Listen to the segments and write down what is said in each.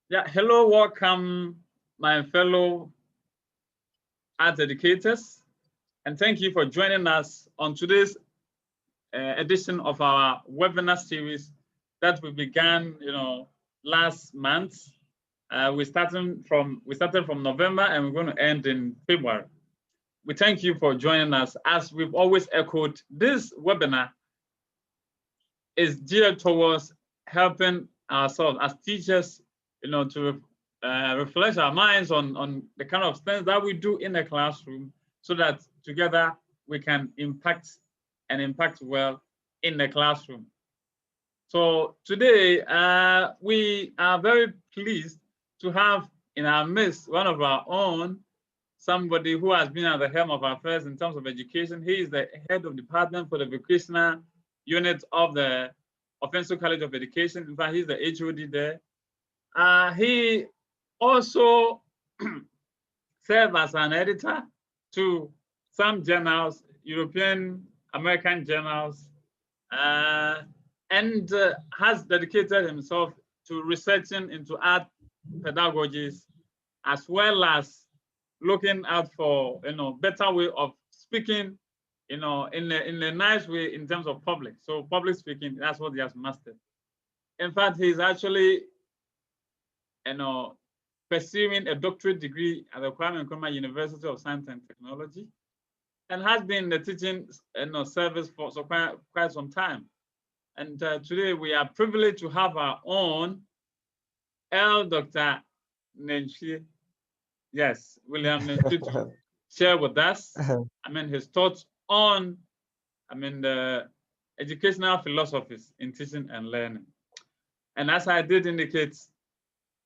Yeah, hello, welcome, my fellow art educators, and thank you for joining us on today's edition of our webinar series that we began, last month. We started from November, and we're going to end in February. We thank you for joining us. As we've always echoed, this webinar is geared towards helping ourselves as teachers, to refresh our minds on the kind of things that we do in the classroom, so that together we can impact well in the classroom. So today we are very pleased to have in our midst one of our own, somebody who has been at the helm of affairs in terms of education. He is the head of department for the vocational unit of the Offensive College of Education. In fact, he's the HOD there. He also served as an editor to some journals, European, American journals, and has dedicated himself to researching into art pedagogies, as well as looking out for better way of speaking, in a nice way in terms of public. So public speaking, that's what he has mastered. In fact, he's actually pursuing a doctorate degree at the Kwame Nkrumah University of Science and Technology, and has been in the teaching service for quite some time. And today we are privileged to have our own Dr. Nenshi, yes, William Nenshi, to share with us, his thoughts on, the educational philosophies in teaching and learning. And as I did indicate,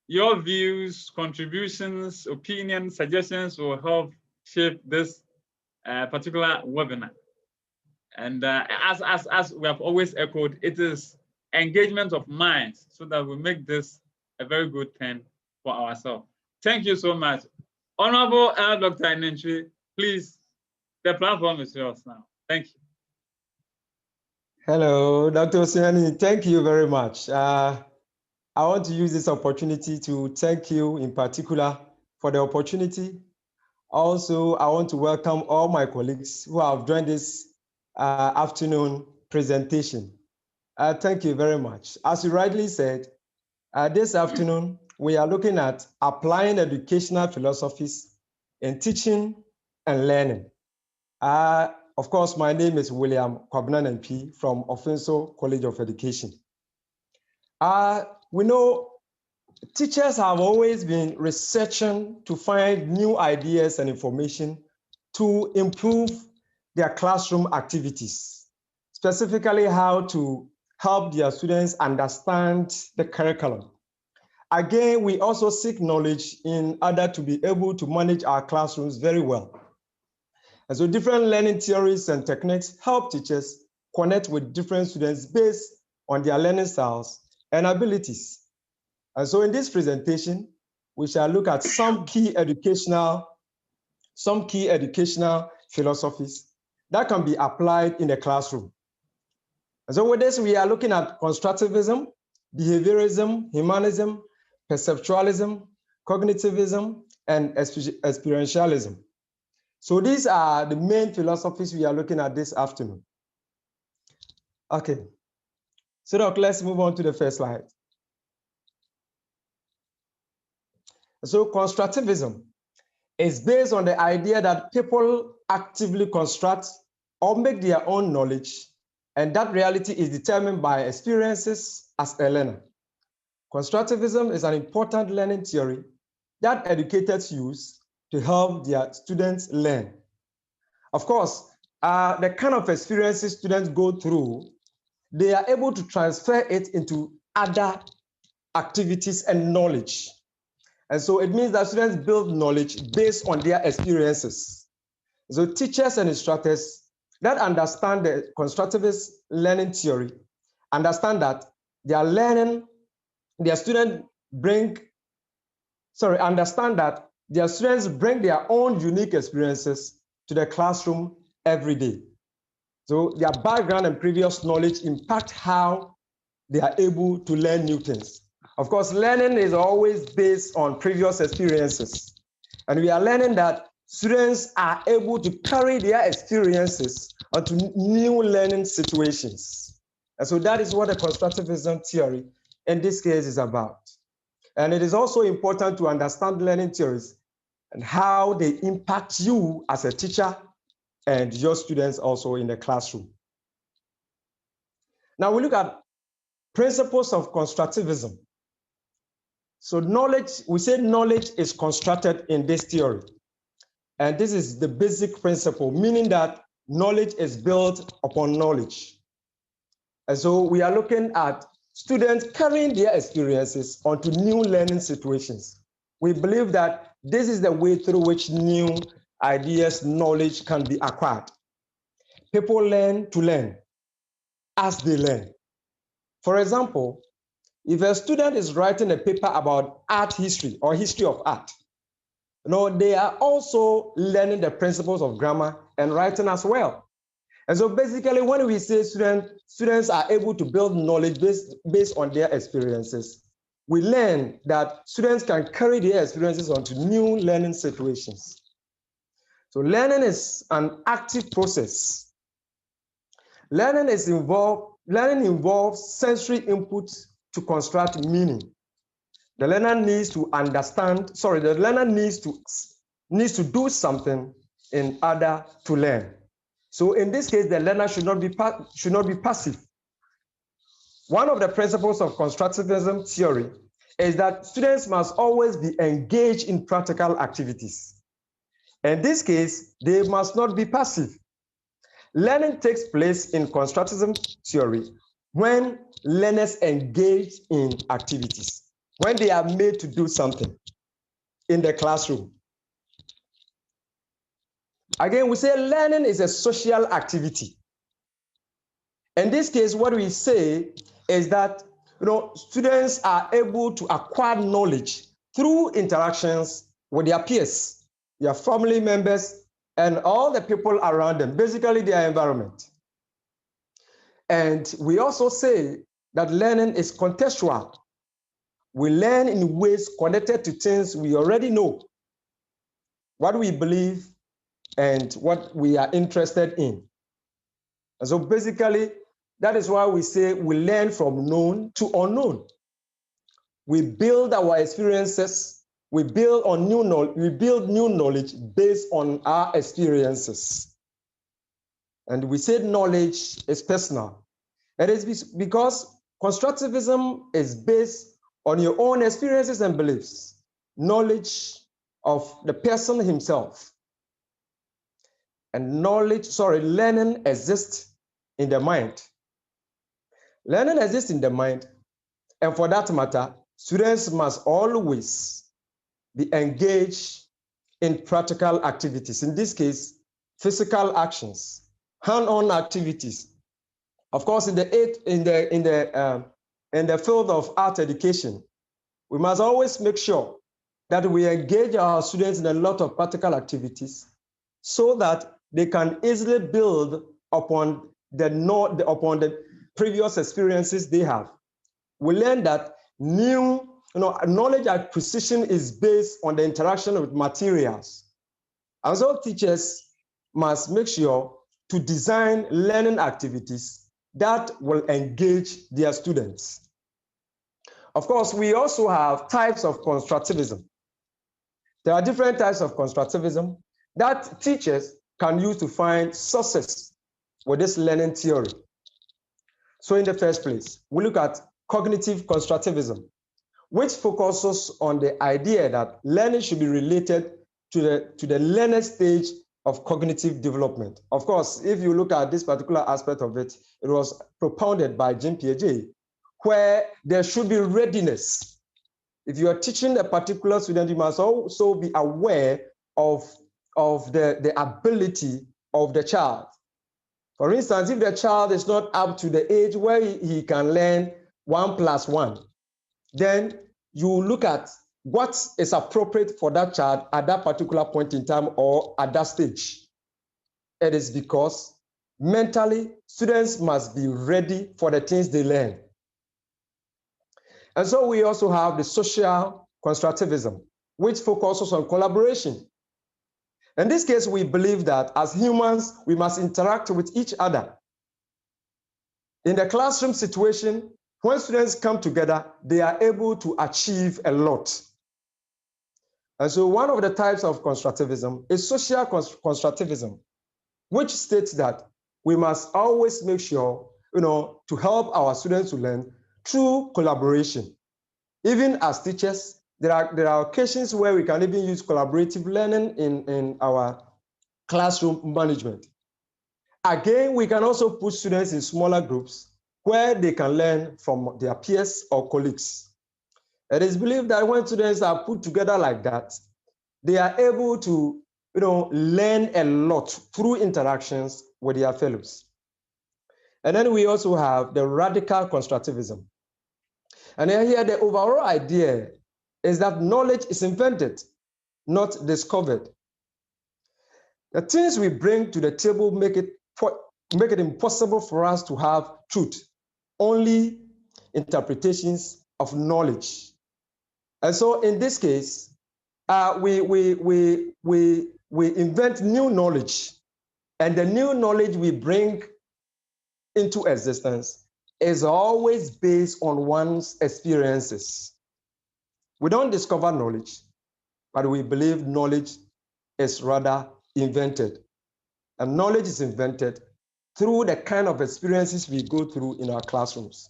your views, contributions, opinions, suggestions will help shape this particular webinar. And as we have always echoed, it is engagement of minds so that we make this a very good thing for ourselves. Thank you so much. Honorable Dr. Nenshi, please, the platform is yours now. Thank you. Hello, Dr. Osiani. Thank you very much. I want to use this opportunity to thank you in particular for the opportunity. Also, I want to welcome all my colleagues who have joined this afternoon presentation. Thank you very much. As you rightly said, this afternoon, we are looking at applying educational philosophies in teaching and learning. Of course, my name is William Kwabena MP from Offensive College of Education. We know teachers have always been researching to find new ideas and information to improve their classroom activities, specifically how to help their students understand the curriculum. Again, we also seek knowledge in order to be able to manage our classrooms very well. And so different learning theories and techniques help teachers connect with different students based on their learning styles and abilities. And so in this presentation, we shall look at some key educational philosophies that can be applied in the classroom. And so with this, we are looking at Constructivism, Behaviorism, Humanism, Perceptualism, Cognitivism, and Experientialism. So these are the main philosophies we are looking at this afternoon. Okay, so Doc, let's move on to the first slide. So Constructivism is based on the idea that people actively construct or make their own knowledge, and that reality is determined by experiences as a learner. Constructivism is an important learning theory that educators use to help their students learn. Of course, the kind of experiences students go through, they are able to transfer it into other activities and knowledge. And so it means that students build knowledge based on their experiences. So teachers and instructors that understand the constructivist learning theory understand that their students bring their own unique experiences to the classroom every day. So their background and previous knowledge impact how they are able to learn new things. Of course, learning is always based on previous experiences. And we are learning that students are able to carry their experiences onto new learning situations. And so that is what the constructivism theory in this case is about. And it is also important to understand learning theories and how they impact you as a teacher and your students also in the classroom. Now we look at principles of constructivism. So knowledge, we say knowledge is constructed in this theory. And this is the basic principle, meaning that knowledge is built upon knowledge. And so we are looking at students carrying their experiences onto new learning situations. We believe that this is the way through which new ideas, knowledge can be acquired. People learn to learn as they learn. For example, if a student is writing a paper about art history or history of art, they are also learning the principles of grammar and writing as well. And so basically, when we say students are able to build knowledge based on their experiences, we learn that students can carry their experiences onto new learning situations. So learning is an active process. Learning involves sensory input to construct meaning. The learner needs to needs to do something in order to learn. So in this case, the learner should not be passive. One of the principles of constructivism theory is that students must always be engaged in practical activities. In this case, they must not be passive. Learning takes place in constructivism theory when learners engage in activities, when they are made to do something in the classroom. Again, we say learning is a social activity. In this case, what we say is that students are able to acquire knowledge through interactions with their peers, their family members, and all the people around them, basically their environment. And we also say that learning is contextual. We learn in ways connected to things we already know, what we believe, and what we are interested in. And so basically, that is why we say we learn from known to unknown. We build our experiences, we build new knowledge based on our experiences. And we say knowledge is personal. It is because constructivism is based on your own experiences and beliefs, knowledge of the person himself. And learning exists in the mind. Learning exists in the mind, and for that matter, students must always be engaged in practical activities. In this case, physical actions, hand-on activities. Of course, in the field of art education, we must always make sure that we engage our students in a lot of practical activities so that they can easily build upon the previous experiences they have. We learn that knowledge acquisition is based on the interaction with materials. And so teachers must make sure to design learning activities that will engage their students. Of course, we also have types of constructivism. There are different types of constructivism that teachers can use to find success with this learning theory. So in the first place, we look at cognitive constructivism, which focuses on the idea that learning should be related to the learner stage of cognitive development. Of course, if you look at this particular aspect of it, it was propounded by Jean Piaget, where there should be readiness. If you are teaching a particular student, you must also be aware of the ability of the child. For instance, if the child is not up to the age where he can learn 1 + 1, then you look at what is appropriate for that child at that particular point in time or at that stage. It is because mentally, students must be ready for the things they learn. And so we also have the social constructivism, which focuses on collaboration. In this case, we believe that as humans, we must interact with each other. In the classroom situation, when students come together, they are able to achieve a lot. And so one of the types of constructivism is social constructivism, which states that we must always make sure, to help our students to learn through collaboration. Even as teachers, there are occasions where we can even use collaborative learning in our classroom management. Again, we can also put students in smaller groups where they can learn from their peers or colleagues. It is believed that when students are put together like that, they are able to learn a lot through interactions with their fellows. And then we also have the radical constructivism. And here the overall idea is that knowledge is invented, not discovered. The things we bring to the table make it impossible for us to have truth, only interpretations of knowledge. And so in this case, we invent new knowledge, and the new knowledge we bring into existence is always based on one's experiences. We don't discover knowledge, but we believe knowledge is rather invented. And knowledge is invented through the kind of experiences we go through in our classrooms.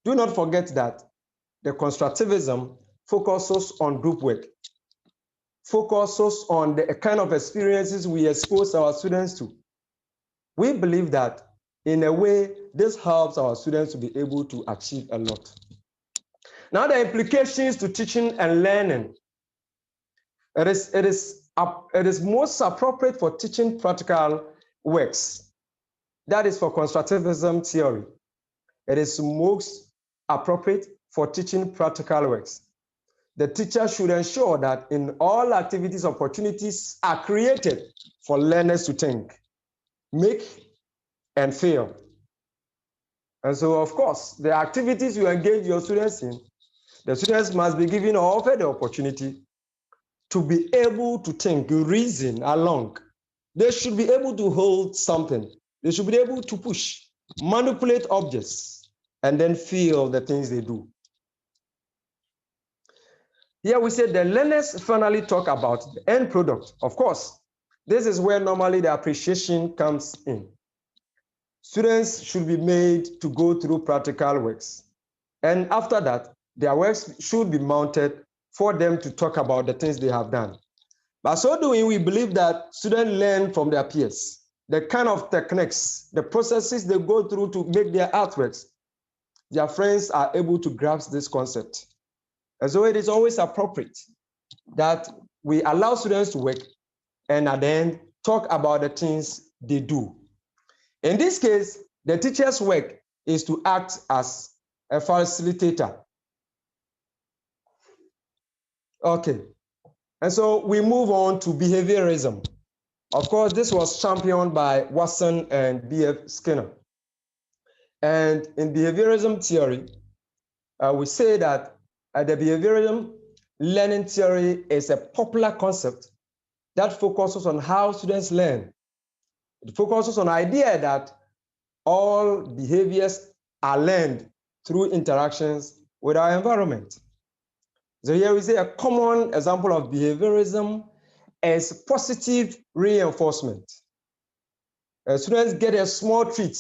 Do not forget that the constructivism focuses on group work, focuses on the kind of experiences we expose our students to. We believe that in a way, this helps our students to be able to achieve a lot. Now, the implications to teaching and learning. It is most appropriate for teaching practical works. That is for constructivism theory. It is most appropriate for teaching practical works. The teacher should ensure that in all activities, opportunities are created for learners to think, make, and fail. And so, of course, the activities you engage your students in, the students must be given or offered the opportunity to be able to think, reason along. They should be able to hold something. They should be able to push, manipulate objects, and then feel the things they do. Here we say the learners finally talk about the end product. Of course, this is where normally the appreciation comes in. Students should be made to go through practical works. And after that, their works should be mounted for them to talk about the things they have done. By so doing, we believe that students learn from their peers, the kind of techniques, the processes they go through to make their artworks. Their friends are able to grasp this concept. And so it is always appropriate that we allow students to work and at the end talk about the things they do. In this case, the teacher's work is to act as a facilitator. Okay, and so we move on to behaviorism. Of course, this was championed by Watson and B.F. Skinner. And in behaviorism theory, we say that the behaviorism learning theory is a popular concept that focuses on how students learn. It focuses on the idea that all behaviors are learned through interactions with our environment. So here we say a common example of behaviorism is positive reinforcement. Students get a small treat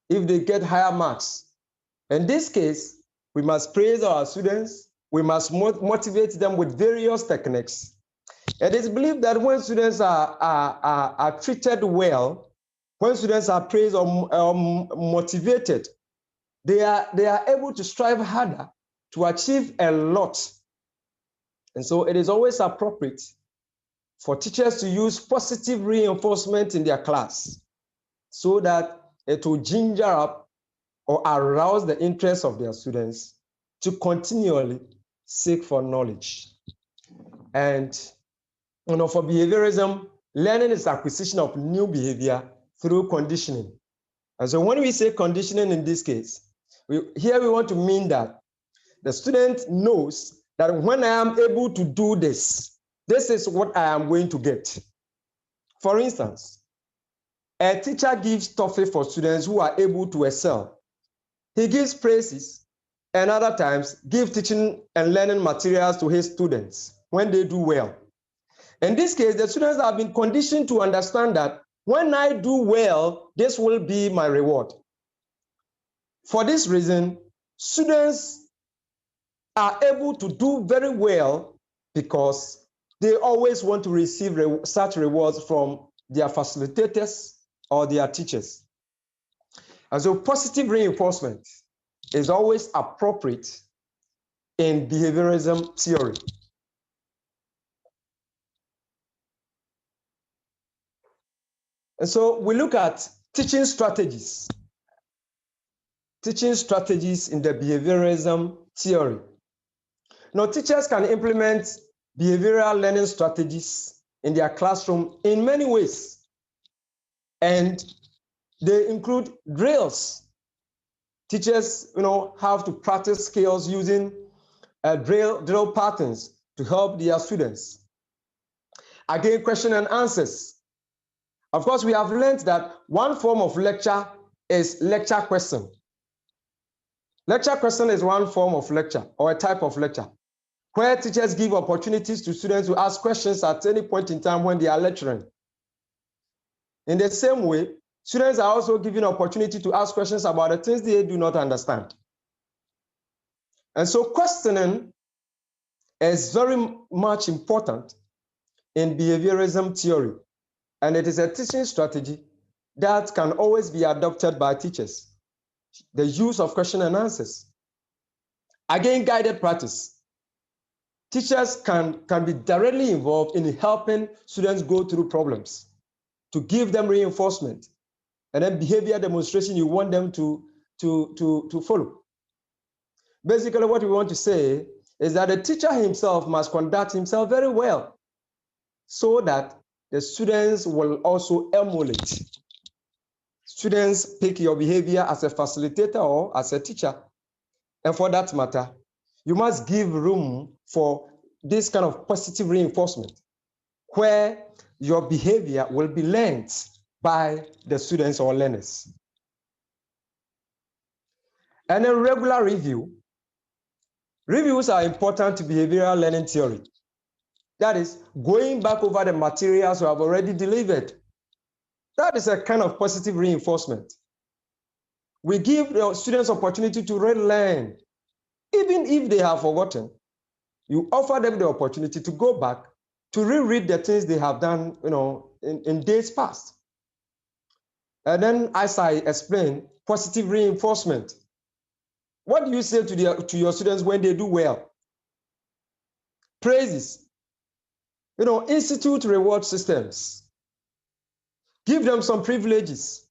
if they get higher marks. In this case, we must praise our students. We must motivate them with various techniques. It is believed that when students are treated well, when students are praised or motivated, they are able to strive harder to achieve a lot. And so it is always appropriate for teachers to use positive reinforcement in their class so that it will ginger up or arouse the interest of their students to continually seek for knowledge. And for behaviorism, learning is acquisition of new behavior through conditioning. And so when we say conditioning in this case, here we want to mean that the student knows that when I am able to do this, this is what I am going to get. For instance, a teacher gives trophy for students who are able to excel. He gives praises and other times give teaching and learning materials to his students when they do well. In this case, the students have been conditioned to understand that when I do well, this will be my reward. For this reason, students are able to do very well because they always want to receive such rewards from their facilitators or their teachers. And so positive reinforcement is always appropriate in behaviorism theory. And so we look at teaching strategies in the behaviorism theory. Now, teachers can implement behavioral learning strategies in their classroom in many ways. And they include drills. Teachers, have to practice skills using drill patterns to help their students. Again, question and answers. Of course, we have learned that one form of lecture is lecture question. Lecture question is one form of lecture or a type of lecture where teachers give opportunities to students to ask questions at any point in time when they are lecturing. In the same way, students are also given opportunity to ask questions about the things they do not understand. And so questioning is very much important in behaviorism theory. And it is a teaching strategy that can always be adopted by teachers. The use of question and answers. Again, guided practice. Teachers can be directly involved in helping students go through problems, to give them reinforcement, and then behavior demonstration you want them to follow. Basically, what we want to say is that the teacher himself must conduct himself very well so that the students will also emulate. Students pick your behavior as a facilitator or as a teacher. And for that matter, you must give room for this kind of positive reinforcement where your behavior will be learned by the students or learners. And a regular review. Reviews are important to behavioral learning theory. That is, going back over the materials you have already delivered. That is a kind of positive reinforcement. We give the students opportunity to relearn. Even if they have forgotten, you offer them the opportunity to go back to reread the things they have done, in days past. And then, as I explained, positive reinforcement. What do you say to your students when they do well? Praises. Institute reward systems. Give them some privileges.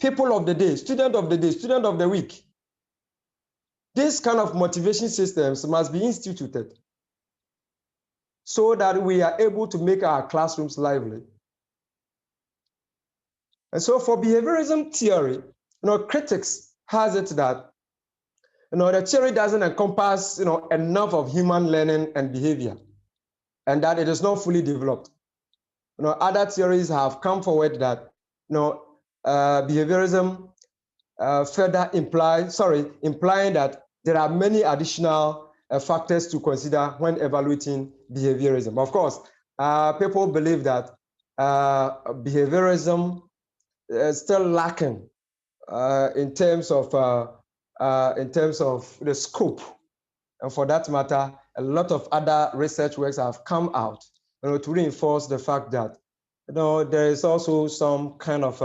People of the day, student of the day, student of the week. This kind of motivation systems must be instituted so that we are able to make our classrooms lively. And so for behaviorism theory, critics has it that the theory doesn't encompass enough of human learning and behavior, and that it is not fully developed. Other theories have come forward that behaviorism further implying that there are many additional factors to consider when evaluating behaviorism. Of course, people believe that behaviorism is still lacking in terms of the scope, and for that matter, a lot of other research works have come out to reinforce the fact that there is also some kind of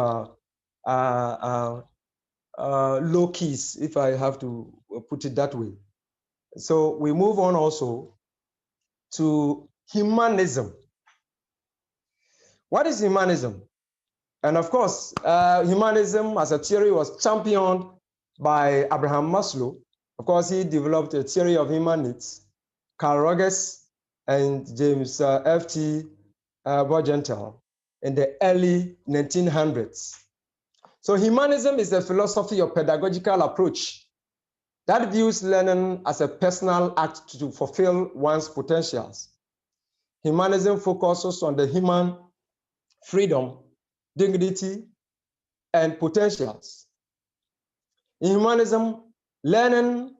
low keys, if I have to put it that way. So we move on also to humanism. What is humanism? And of course, humanism as a theory was championed by Abraham Maslow. Of course, he developed a theory of human needs. Carl Rogers and James F.T. Bogentel in the early 1900s. So humanism is a philosophy of pedagogical approach that views learning as a personal act to fulfill one's potentials. Humanism focuses on the human freedom, dignity, and potentials. In humanism, learning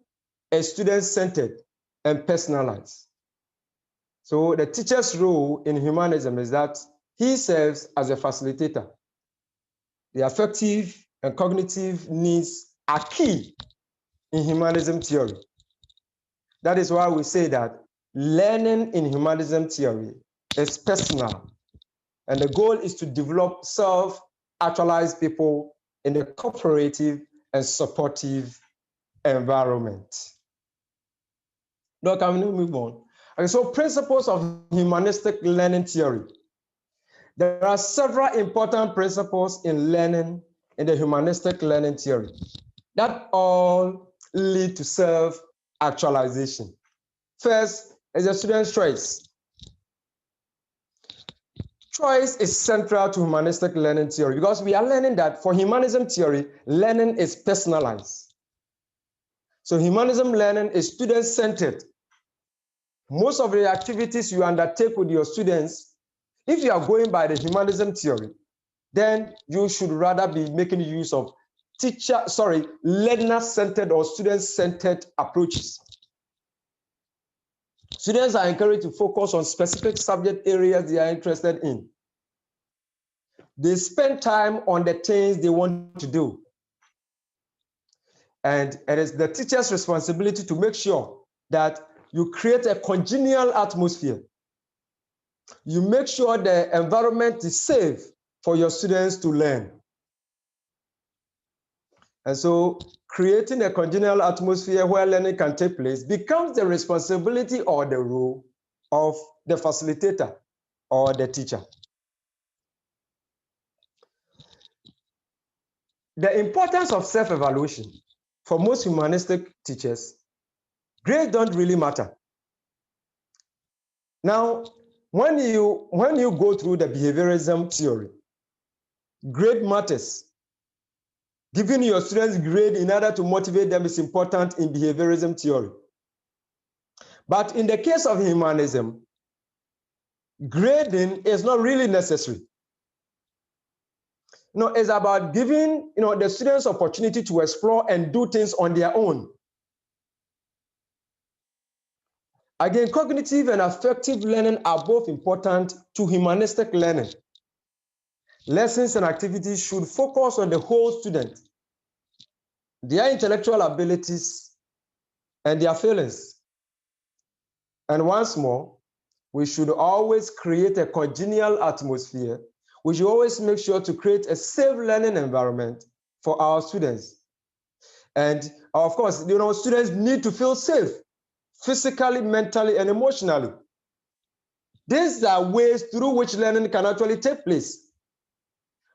is student-centered and personalized. So the teacher's role in humanism is that he serves as a facilitator. The affective and cognitive needs are key in humanism theory. That is why we say that learning in humanism theory is personal, and the goal is to develop self-actualized people in a cooperative and supportive environment. Now, can we move on? Okay, so principles of humanistic learning theory. There are several important principles in learning in the humanistic learning theory that all lead to self-actualization. First is the student's choice. Choice is central to humanistic learning theory because we are learning that for humanism theory, learning is personalized. So humanism learning is student-centered. Most of the activities you undertake with your students, if you are going by the humanism theory, then you should rather be making use of learner-centered or student-centered approaches. Students are encouraged to focus on specific subject areas they are interested in. They spend time on the things they want to do. And it is the teacher's responsibility to make sure that you create a congenial atmosphere. You make sure the environment is safe for your students to learn. And so creating a congenial atmosphere where learning can take place becomes the responsibility or the role of the facilitator or the teacher. The importance of self-evaluation for most humanistic teachers, grades don't really matter. Now, when you go through the behaviorism theory, grade matters. Giving your students grade in order to motivate them is important in behaviorism theory. But in the case of humanism, grading is not really necessary. No, it's about giving the students opportunity to explore and do things on their own. Again, cognitive and affective learning are both important to humanistic learning. Lessons and activities should focus on the whole student, their intellectual abilities, and their feelings. And once more, we should always create a congenial atmosphere. We should always make sure to create a safe learning environment for our students. And of course, students need to feel safe, physically, mentally, and emotionally. These are ways through which learning can actually take place.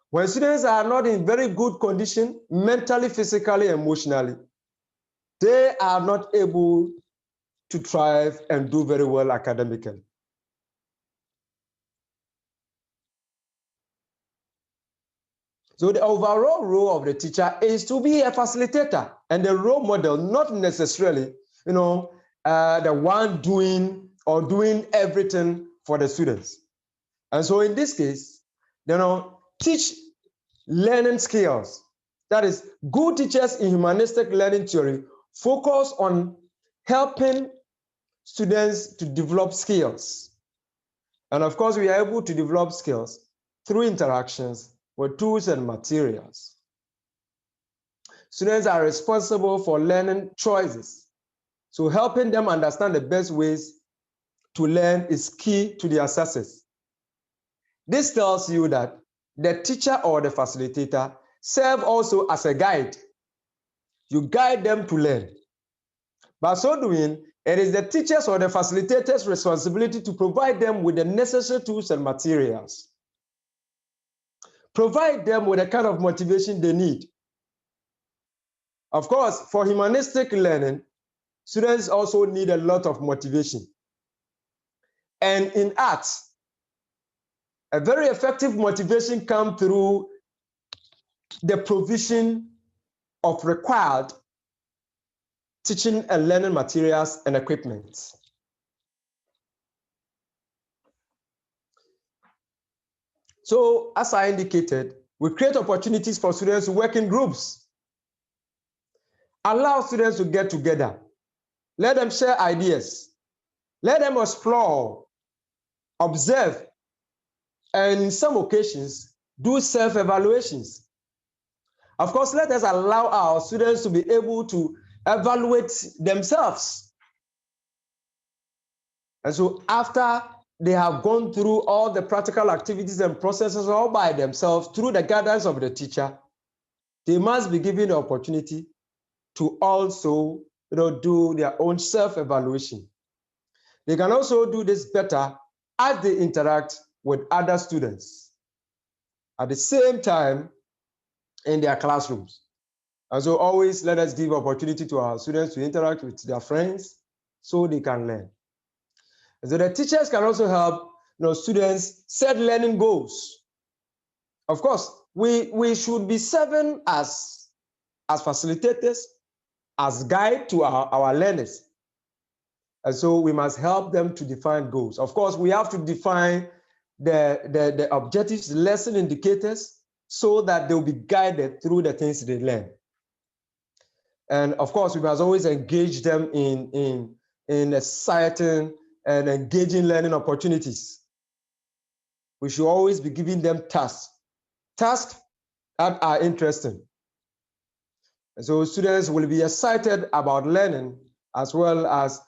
When students are not in very good condition, mentally, physically, emotionally, they are not able to thrive and do very well academically. So the overall role of the teacher is to be a facilitator and a role model, not necessarily, the one doing everything for the students. And so in this case, teach learning skills. That is, good teachers in humanistic learning theory focus on helping students to develop skills. And of course, we are able to develop skills through interactions with tools and materials. Students are responsible for learning choices. So helping them understand the best ways to learn is key to their success. This tells you that the teacher or the facilitator serve also as a guide. You guide them to learn. By so doing, it is the teacher's or the facilitator's responsibility to provide them with the necessary tools and materials. Provide them with the kind of motivation they need. Of course, for humanistic learning, students also need a lot of motivation. And in arts, a very effective motivation comes through the provision of required teaching and learning materials and equipment. So, as I indicated, we create opportunities for students to work in groups. Allow students to get together. Let them share ideas. Let them explore, observe, and in some occasions, do self-evaluations. Of course, let us allow our students to be able to evaluate themselves. And so after they have gone through all the practical activities and processes all by themselves through the guidance of the teacher, they must be given the opportunity to also do their own self-evaluation. They can also do this better as they interact with other students at the same time in their classrooms. And so always let us give opportunity to our students to interact with their friends so they can learn. And so the teachers can also help students set learning goals. Of course, we should be serving as facilitators, as guide to our learners. And so we must help them to define goals. Of course, we have to define the objectives, lesson indicators, so that they'll be guided through the things they learn. And of course, we must always engage them in exciting and engaging learning opportunities. We should always be giving them tasks that are interesting. And so students will be excited about learning as well as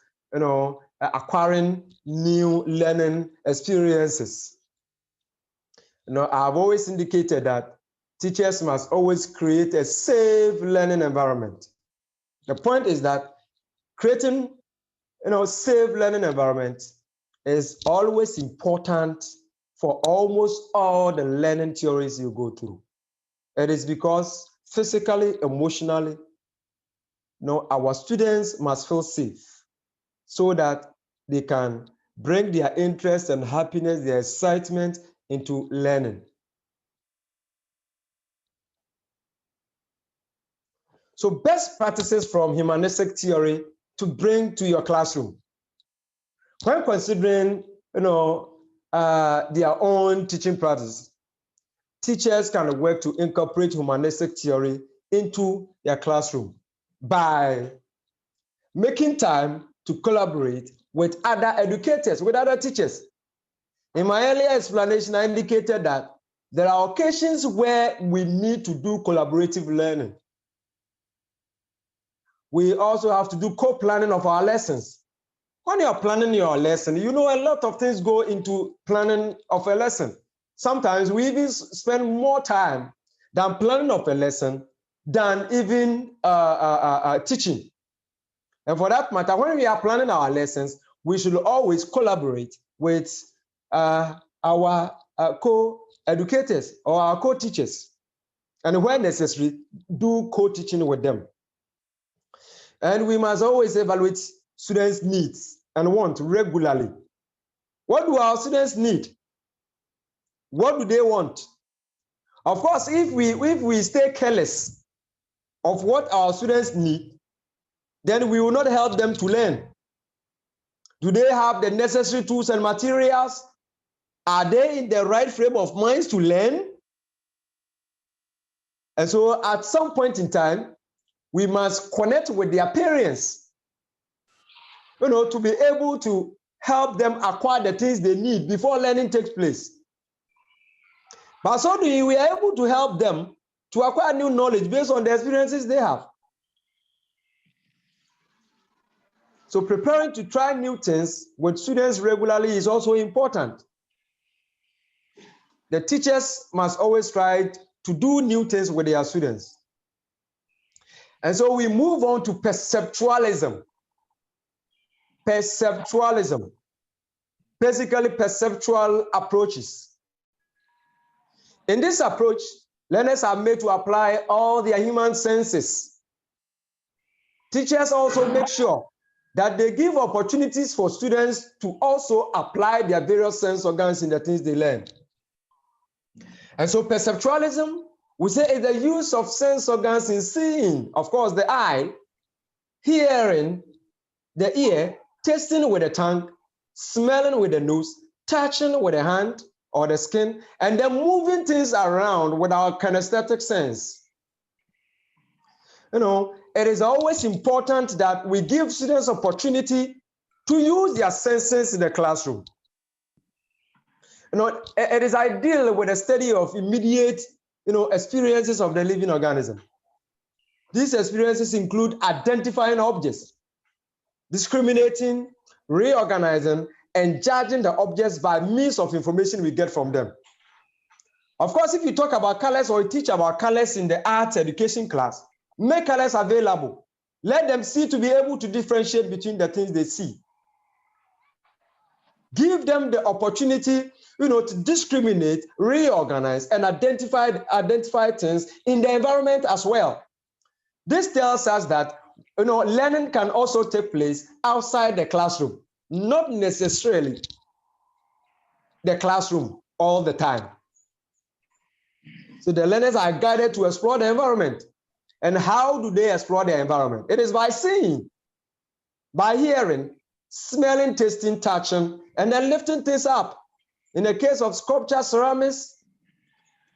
acquiring new learning experiences. I've always indicated that teachers must always create a safe learning environment. The point is that creating safe learning environment is always important for almost all the learning theories you go through. It is because physically, emotionally, our students must feel safe so that they can bring their interest and happiness, their excitement into learning. So best practices from humanistic theory to bring to your classroom. When considering, their own teaching practice, teachers can work to incorporate humanistic theory into their classroom by making time to collaborate with other educators, with other teachers. In my earlier explanation, I indicated that there are occasions where we need to do collaborative learning. We also have to do co-planning of our lessons. When you're planning your lesson, a lot of things go into planning of a lesson. Sometimes we even spend more time than planning of a lesson than even teaching. And for that matter, when we are planning our lessons, we should always collaborate with our co-educators or our co-teachers. And when necessary, do co-teaching with them. And we must always evaluate students' needs and wants regularly. What do our students need? What do they want? Of course, if we stay careless of what our students need, then we will not help them to learn. Do they have the necessary tools and materials? Are they in the right frame of minds to learn? And so at some point in time, we must connect with their parents, to be able to help them acquire the things they need before learning takes place. But so doing, we are able to help them to acquire new knowledge based on the experiences they have. So preparing to try new things with students regularly is also important. The teachers must always try to do new things with their students. And so we move on to perceptualism. Perceptualism, basically perceptual approaches. In this approach, learners are made to apply all their human senses. Teachers also make sure that they give opportunities for students to also apply their various sense organs in the things they learn. And so perceptualism, we say, is the use of sense organs in seeing, of course, the eye, hearing the ear, tasting with the tongue, smelling with the nose, touching with the hand or the skin, and then moving things around with our kinesthetic sense. It is always important that we give students opportunity to use their senses in the classroom. It is ideal with a study of immediate, experiences of the living organism. These experiences include identifying objects, discriminating, reorganizing, and judging the objects by means of information we get from them. Of course, if you talk about colors or you teach about colors in the arts education class, make colors available. Let them see to be able to differentiate between the things they see. Give them the opportunity, to discriminate, reorganize, and identify things in the environment as well. This tells us that learning can also take place outside the classroom, not necessarily the classroom all the time. So the learners are guided to explore the environment. And how do they explore the environment? It is by seeing, by hearing, smelling, tasting, touching, and then lifting things up. In the case of sculpture, ceramics,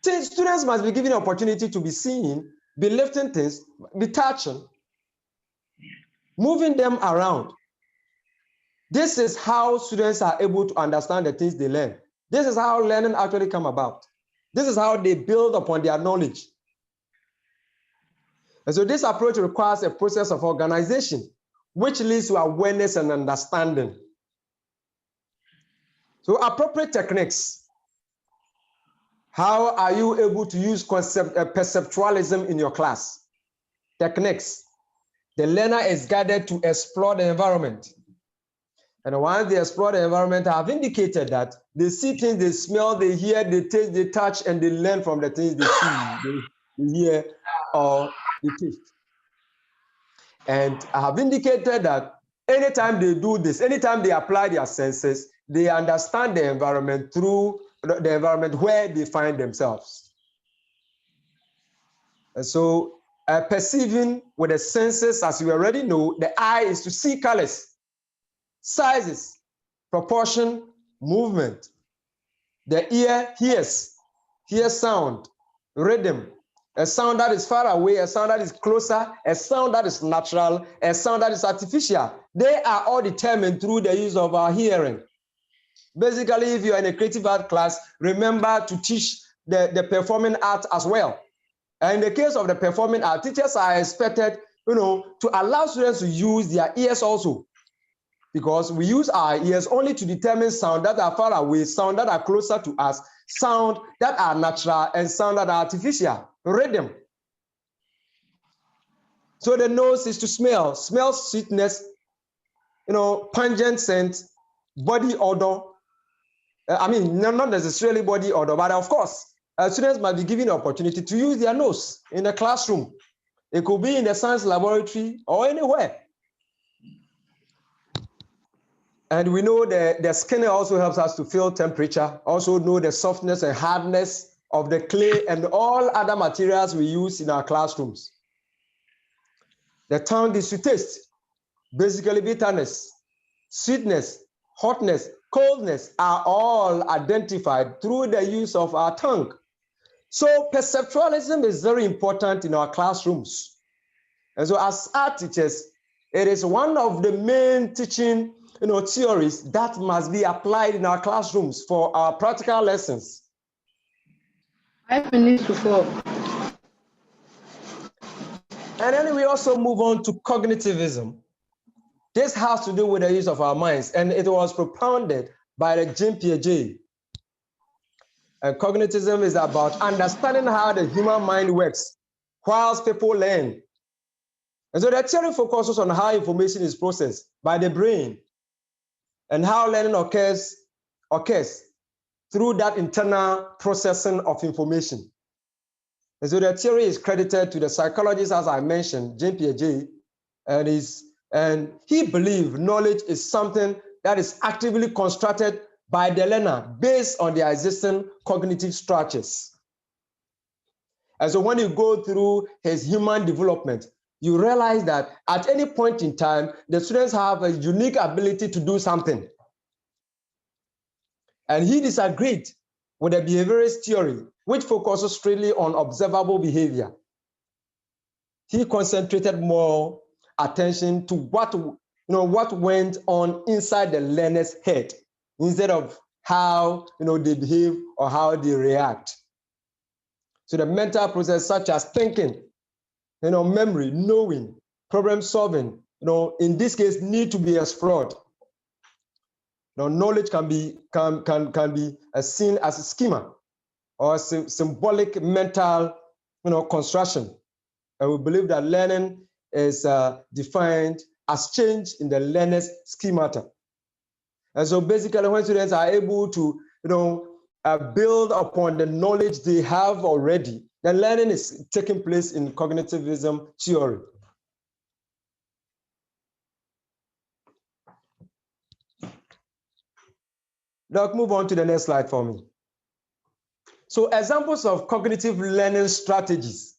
students must be given the opportunity to be seeing, be lifting things, be touching, moving them around. This is how students are able to understand the things they learn. This is how learning actually comes about. This is how they build upon their knowledge. And so this approach requires a process of organization, which leads to awareness and understanding. So appropriate techniques. How are you able to use perceptualism in your class? Techniques. The learner is guided to explore the environment. And once they explore the environment, I have indicated that they see things, they smell, they hear, they taste, they touch, and they learn from the things they see, they hear, or they taste. And I have indicated that anytime they do this, anytime they apply their senses, they understand the environment through the environment where they find themselves. And so perceiving with the senses, as you already know, the eye is to see colors, sizes, proportion, movement. The ear hears sound, rhythm, a sound that is far away, a sound that is closer, a sound that is natural, a sound that is artificial. They are all determined through the use of our hearing. Basically, if you are in a creative art class, remember to teach the performing art as well. And in the case of the performing art, teachers are expected, to allow students to use their ears also, because we use our ears only to determine sound that are far away, sound that are closer to us, sound that are natural, and sound that are artificial, rhythm. So the nose is to smell sweetness, pungent scent, body odor. Not necessarily body odor, but of course, students must be given the opportunity to use their nose in the classroom. It could be in the science laboratory or anywhere. And we know the skin also helps us to feel temperature, also know the softness and hardness of the clay and all other materials we use in our classrooms. The tongue is to taste, basically bitterness, sweetness, hotness, coldness are all identified through the use of our tongue. So perceptualism is very important in our classrooms. And so as art teachers, it is one of the main teaching theories that must be applied in our classrooms for our practical lessons. 5 minutes to 4. And then we also move on to cognitivism. This has to do with the use of our minds, and it was propounded by the Jean Piaget. And cognitivism is about understanding how the human mind works whilst people learn. And so the theory focuses on how information is processed by the brain and how learning occurs through that internal processing of information. And so the theory is credited to the psychologist, as I mentioned, Jean Piaget, and he believed knowledge is something that is actively constructed by the learner based on their existing cognitive structures. And so when you go through his human development, you realize that at any point in time, the students have a unique ability to do something. And he disagreed with the behaviorist theory, which focuses strictly on observable behavior. He concentrated more attention to what went on inside the learner's head instead of how they behave or how they react. So the mental process such as thinking, memory, knowing, problem solving, in this case need to be explored. Knowledge can be seen as a schema or symbolic mental construction. And we believe that learning is defined as change in the learner's schemata. And so basically when students are able to build upon the knowledge they have already, then learning is taking place in cognitivism theory. Now move on to the next slide for me. So examples of cognitive learning strategies.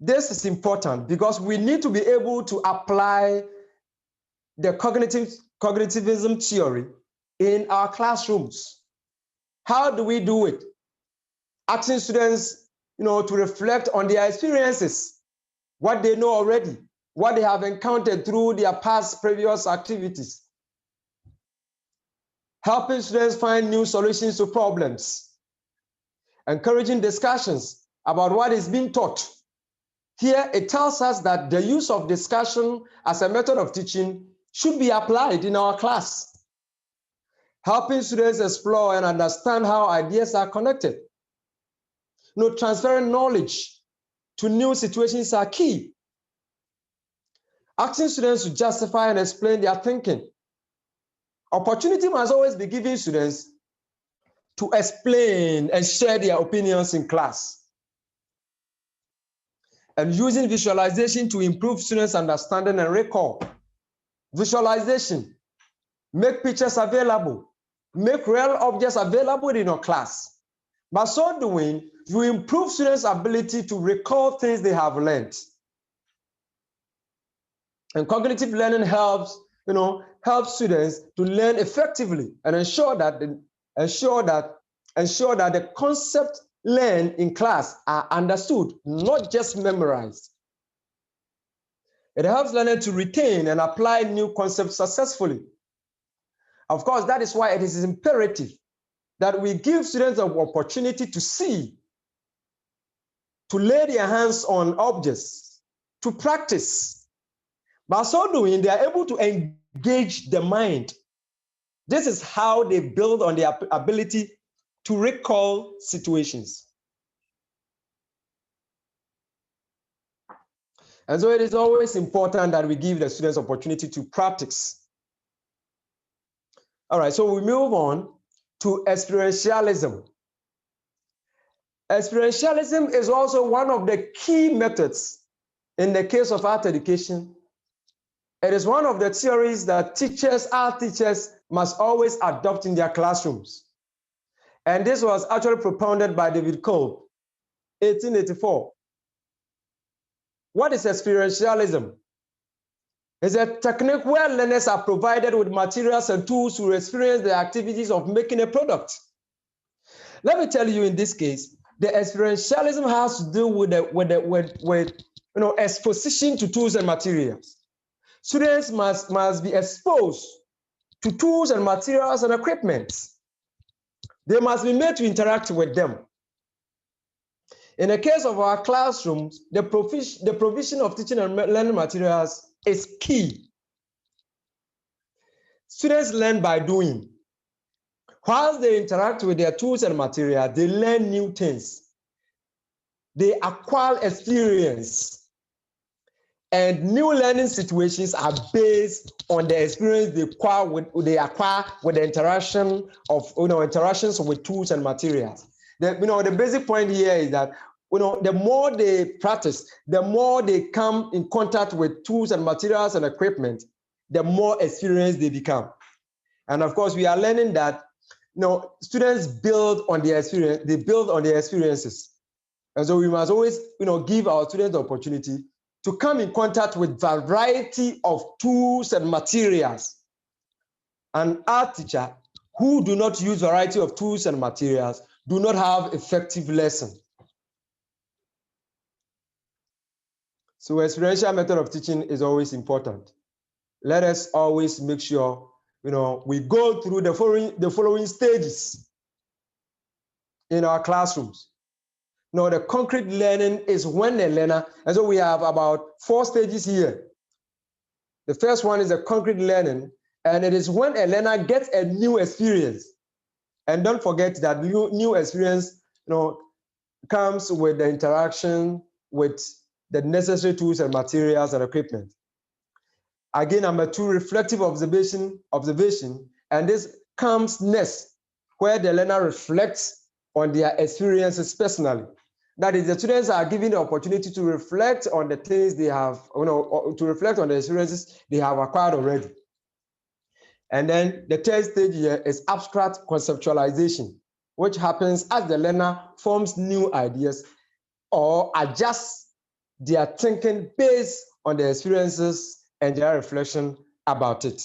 This is important because we need to be able to apply the cognitivism theory in our classrooms. How do we do it? Asking students, to reflect on their experiences, what they know already, what they have encountered through their past previous activities. Helping students find new solutions to problems. Encouraging discussions about what is being taught. Here, it tells us that the use of discussion as a method of teaching should be applied in our class. Helping students explore and understand how ideas are connected. Transferring knowledge to new situations are key. Asking students to justify and explain their thinking. Opportunity must always be given students to explain and share their opinions in class. And using visualization to improve students' understanding and recall. Visualization, make pictures available, make real objects available in your class. By so doing, you improve students' ability to recall things they have learned. And cognitive learning helps students to learn effectively and ensure that the concepts learned in class are understood, not just memorized. It helps learners to retain and apply new concepts successfully. Of course, that is why it is imperative that we give students an opportunity to see, to lay their hands on objects, to practice. By so doing, they are able to engage the mind. This is how they build on their ability to recall situations. And so it is always important that we give the students opportunity to practice. All right, so we move on to experientialism. Experientialism is also one of the key methods in the case of art education. It is one of the theories that art teachers must always adopt in their classrooms. And this was actually propounded by David Kolb, 1884. What is experientialism? It's a technique where learners are provided with materials and tools to experience the activities of making a product. Let me tell you, in this case, the experientialism has to do with exposition to tools and materials. Students must be exposed to tools and materials and equipment. They must be made to interact with them. In the case of our classrooms, the provision of teaching and learning materials is key. Students learn by doing. While they interact with their tools and material, they learn new things. They acquire experience. And new learning situations are based on the experience they acquire with the interactions with tools and materials. The basic point here is that the more they practice, the more they come in contact with tools and materials and equipment, the more experienced they become. And of course, we are learning that students build on their experience. They build on their experiences, and so we must always give our students the opportunity to come in contact with variety of tools and materials. An art teacher who do not use variety of tools and materials do not have effective lesson. So experiential method of teaching is always important. Let us always make sure, we go through the following stages in our classrooms. Now, the concrete learning is when the learner, and so we have about 4 stages here. The first one is the concrete learning, and it is when a learner gets a new experience. And don't forget that new experience, comes with the interaction with the necessary tools and materials and equipment. Again, number 2, reflective observation, and this comes next, where the learner reflects on their experiences personally. That is, the students are given the opportunity to reflect on the things they have, to reflect on the experiences they have acquired already. And then the third stage here is abstract conceptualization, which happens as the learner forms new ideas or adjusts their thinking based on the experiences and their reflection about it.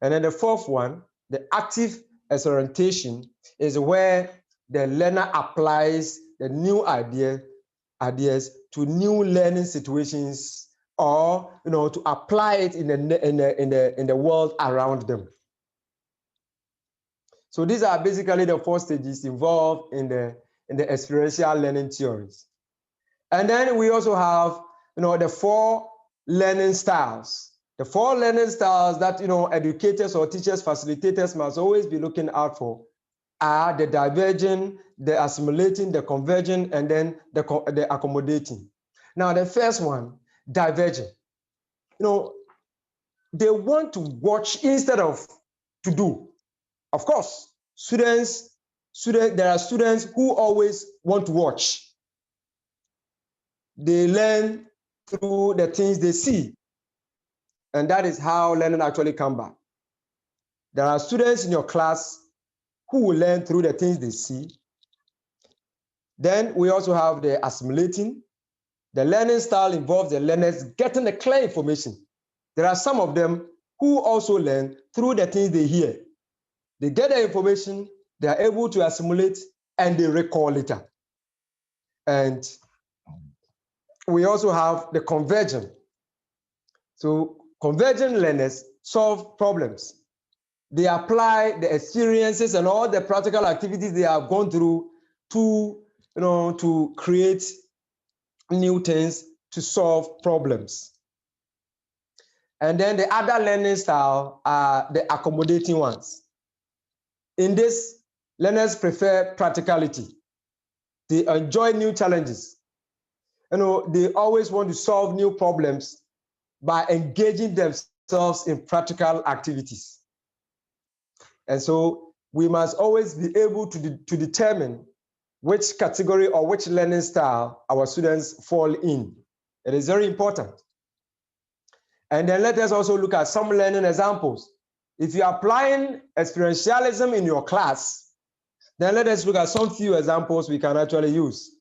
And then the fourth one, the active orientation, is where the learner applies the new ideas to new learning situations, or to apply it in the world around them. So these are basically the 4 stages involved in the experiential learning theories. And then we also have the 4 learning styles. The 4 learning styles that educators or teachers, facilitators must always be looking out for are the divergent, the assimilating, the convergent, and then the accommodating. Now, the first one, divergent. They want to watch instead of to do. Of course, there are students who always want to watch. They learn through the things they see. And that is how learning actually comes back. There are students in your class who will learn through the things they see. Then we also have the assimilating. The learning style involves the learners getting the clear information. There are some of them who also learn through the things they hear. They get the information, they are able to assimilate, and they recall later. And we also have the convergent. So convergent learners solve problems. They apply the experiences and all the practical activities they have gone through to create new things, to solve problems. And then the other learning style are the accommodating ones. In this, learners prefer practicality. They enjoy new challenges. They always want to solve new problems by engaging themselves in practical activities. And so we must always be able to determine which category or which learning style our students fall in. It is very important. And then let us also look at some learning examples. If you're applying experientialism in your class, then let us look at some few examples we can actually use.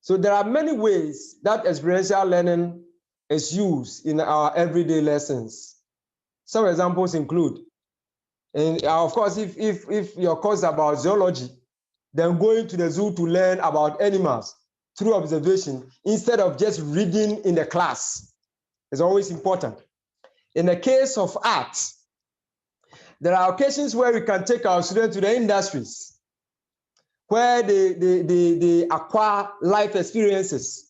So there are many ways that experiential learning is used in our everyday lessons. Some examples include, and of course, if your course is about zoology, then going to the zoo to learn about animals through observation instead of just reading in the class is always important. In the case of art, there are occasions where we can take our students to the industries where they acquire life experiences.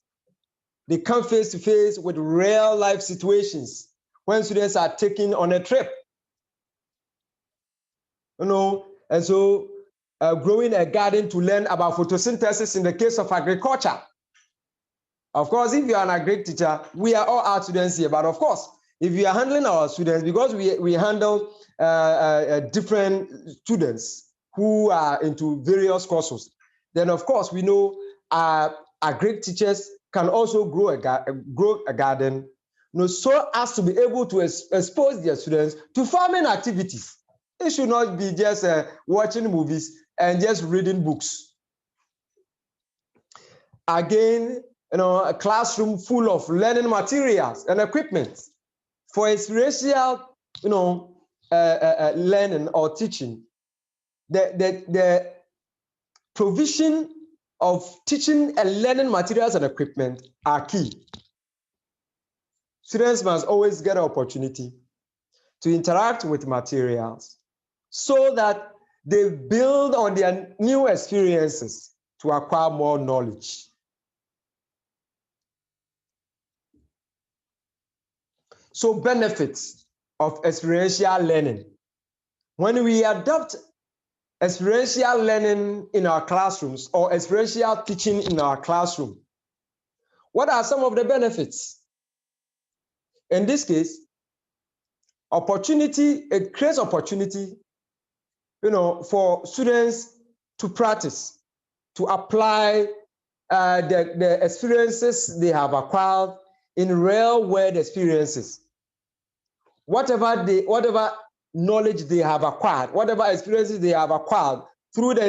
They come face to face with real life situations when students are taken on a trip. And so growing a garden to learn about photosynthesis in the case of agriculture. Of course, if you are an agric teacher, we are all art students here, but of course, if you are handling our students, because we handle different students who are into various courses, then of course we know agric teachers can also grow a garden, so as to be able to expose their students to farming activities. It should not be just watching movies and just reading books. Again, a classroom full of learning materials and equipment for experiential, learning or teaching. The provision of teaching and learning materials and equipment are key. Students must always get an opportunity to interact with materials so that they build on their new experiences to acquire more knowledge. So benefits of experiential learning. When we adopt experiential learning in our classrooms or experiential teaching in our classroom, what are some of the benefits? In this case, it creates opportunity, for students to practice, to apply the experiences they have acquired in real world experiences. Whatever knowledge they have acquired, whatever experiences they have acquired through the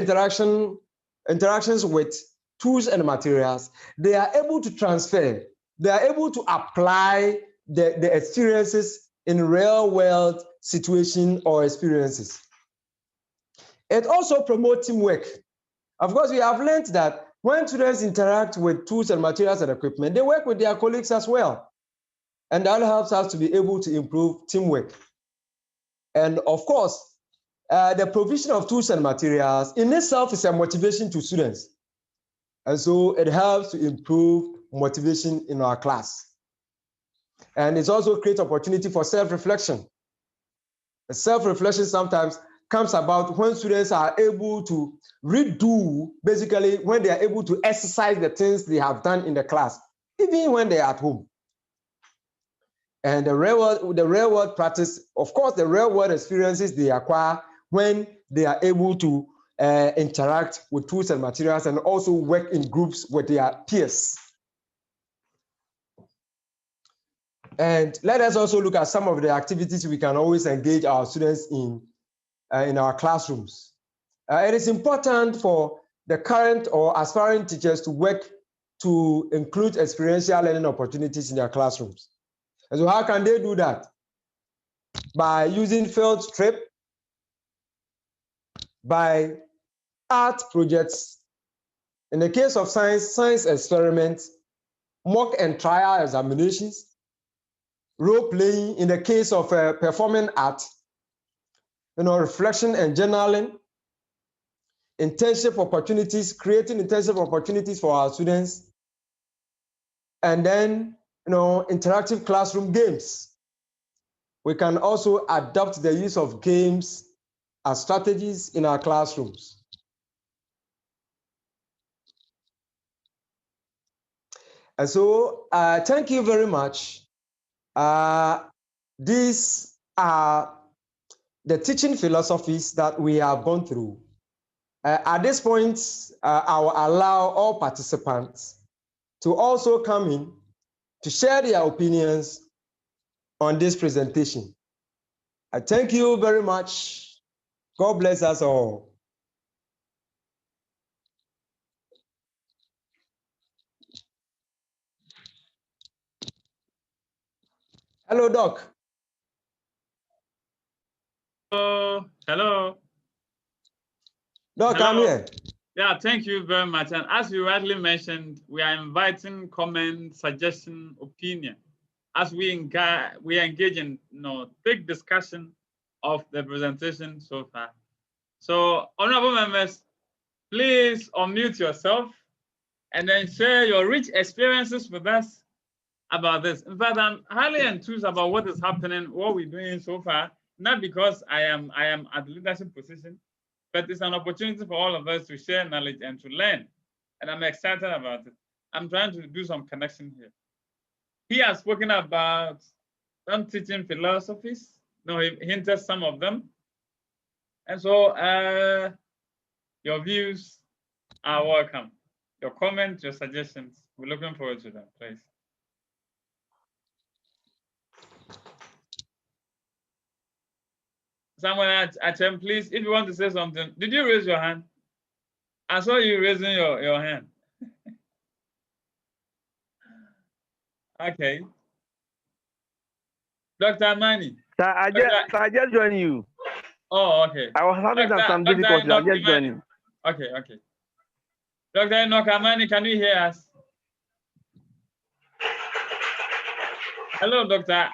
interactions with tools and materials, they are able to transfer, they are able to apply the experiences in real world situation or experiences. It also promotes teamwork. Of course, we have learned that when students interact with tools and materials and equipment, they work with their colleagues as well. And that helps us to be able to improve teamwork. And of course, the provision of tools and materials in itself is a motivation to students. And so it helps to improve motivation in our class. And it also creates opportunity for self-reflection. Self-reflection sometimes comes about when students are able to redo, basically when they are able to exercise the things they have done in the class, even when they are at home. And the real world practice, of course, the real world experiences they acquire when they are able to interact with tools and materials and also work in groups with their peers. And let us also look at some of the activities we can always engage our students in our classrooms. It is important for the current or aspiring teachers to work to include experiential learning opportunities in their classrooms. And so how can they do that? By using field trip, by art projects. In the case of science experiments, mock and trial examinations, role playing in the case of performing art, reflection and journaling, internship opportunities, creating internship opportunities for our students, and then interactive classroom games. We can also adopt the use of games as strategies in our classrooms. And so thank you very much. These are the teaching philosophies that we have gone through. At this point, I will allow all participants to also come in to share their opinions on this presentation. I thank you very much. God bless us all. Hello, Doc. Hello. Doc, Hello. I'm here. Yeah, thank you very much. And as you rightly mentioned, we are inviting comment, suggestion, opinion as we engage in big discussion of the presentation so far. So, honorable members, please unmute yourself and then share your rich experiences with us about this. In fact, I'm highly enthused about what is happening, what we're doing so far, not because I am at the leadership position, but it's an opportunity for all of us to share knowledge and to learn. And I'm excited about it. I'm trying to do some connection here. He has spoken about some teaching philosophies. He hinted some of them. And so your views are welcome. Your comments, your suggestions, we're looking forward to them, please. Someone at HM, please, if you want to say something. Did you raise your hand? I saw you raising your hand. Okay. Dr. Amani. Sir, I just joined you. Oh, okay. I was having some Dr. difficulty. I Enoch just joined you. Okay, okay. Dr. Enoch Amani, can you hear us? Hello, Dr.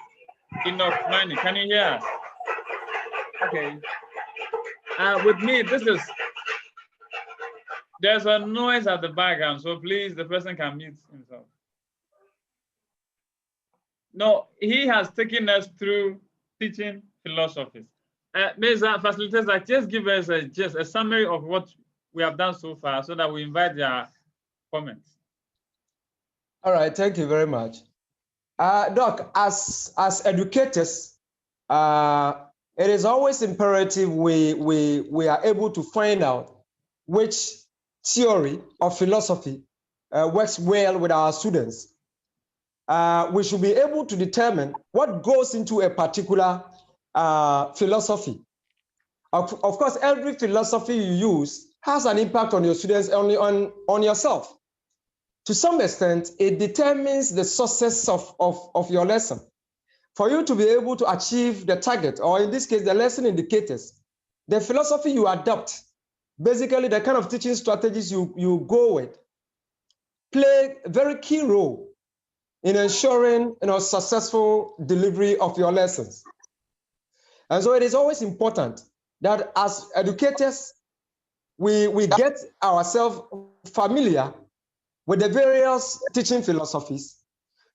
Enoch Amani, can you hear us? Okay. With me, there's a noise at the background, so please, the person can mute himself. No, he has taken us through teaching philosophies. Mr. Facilitator, just give us just a summary of what we have done so far so that we invite their comments. All right, thank you very much. Doc, as educators, it is always imperative we are able to find out which theory or philosophy works well with our students. We should be able to determine what goes into a particular philosophy. Of course, every philosophy you use has an impact on your students, on yourself. To some extent, it determines the success of your lesson. For you to be able to achieve the target, or in this case, the lesson indicators, the philosophy you adopt, basically the kind of teaching strategies you go with, play a very key role in ensuring successful delivery of your lessons. And so it is always important that as educators, we get ourselves familiar with the various teaching philosophies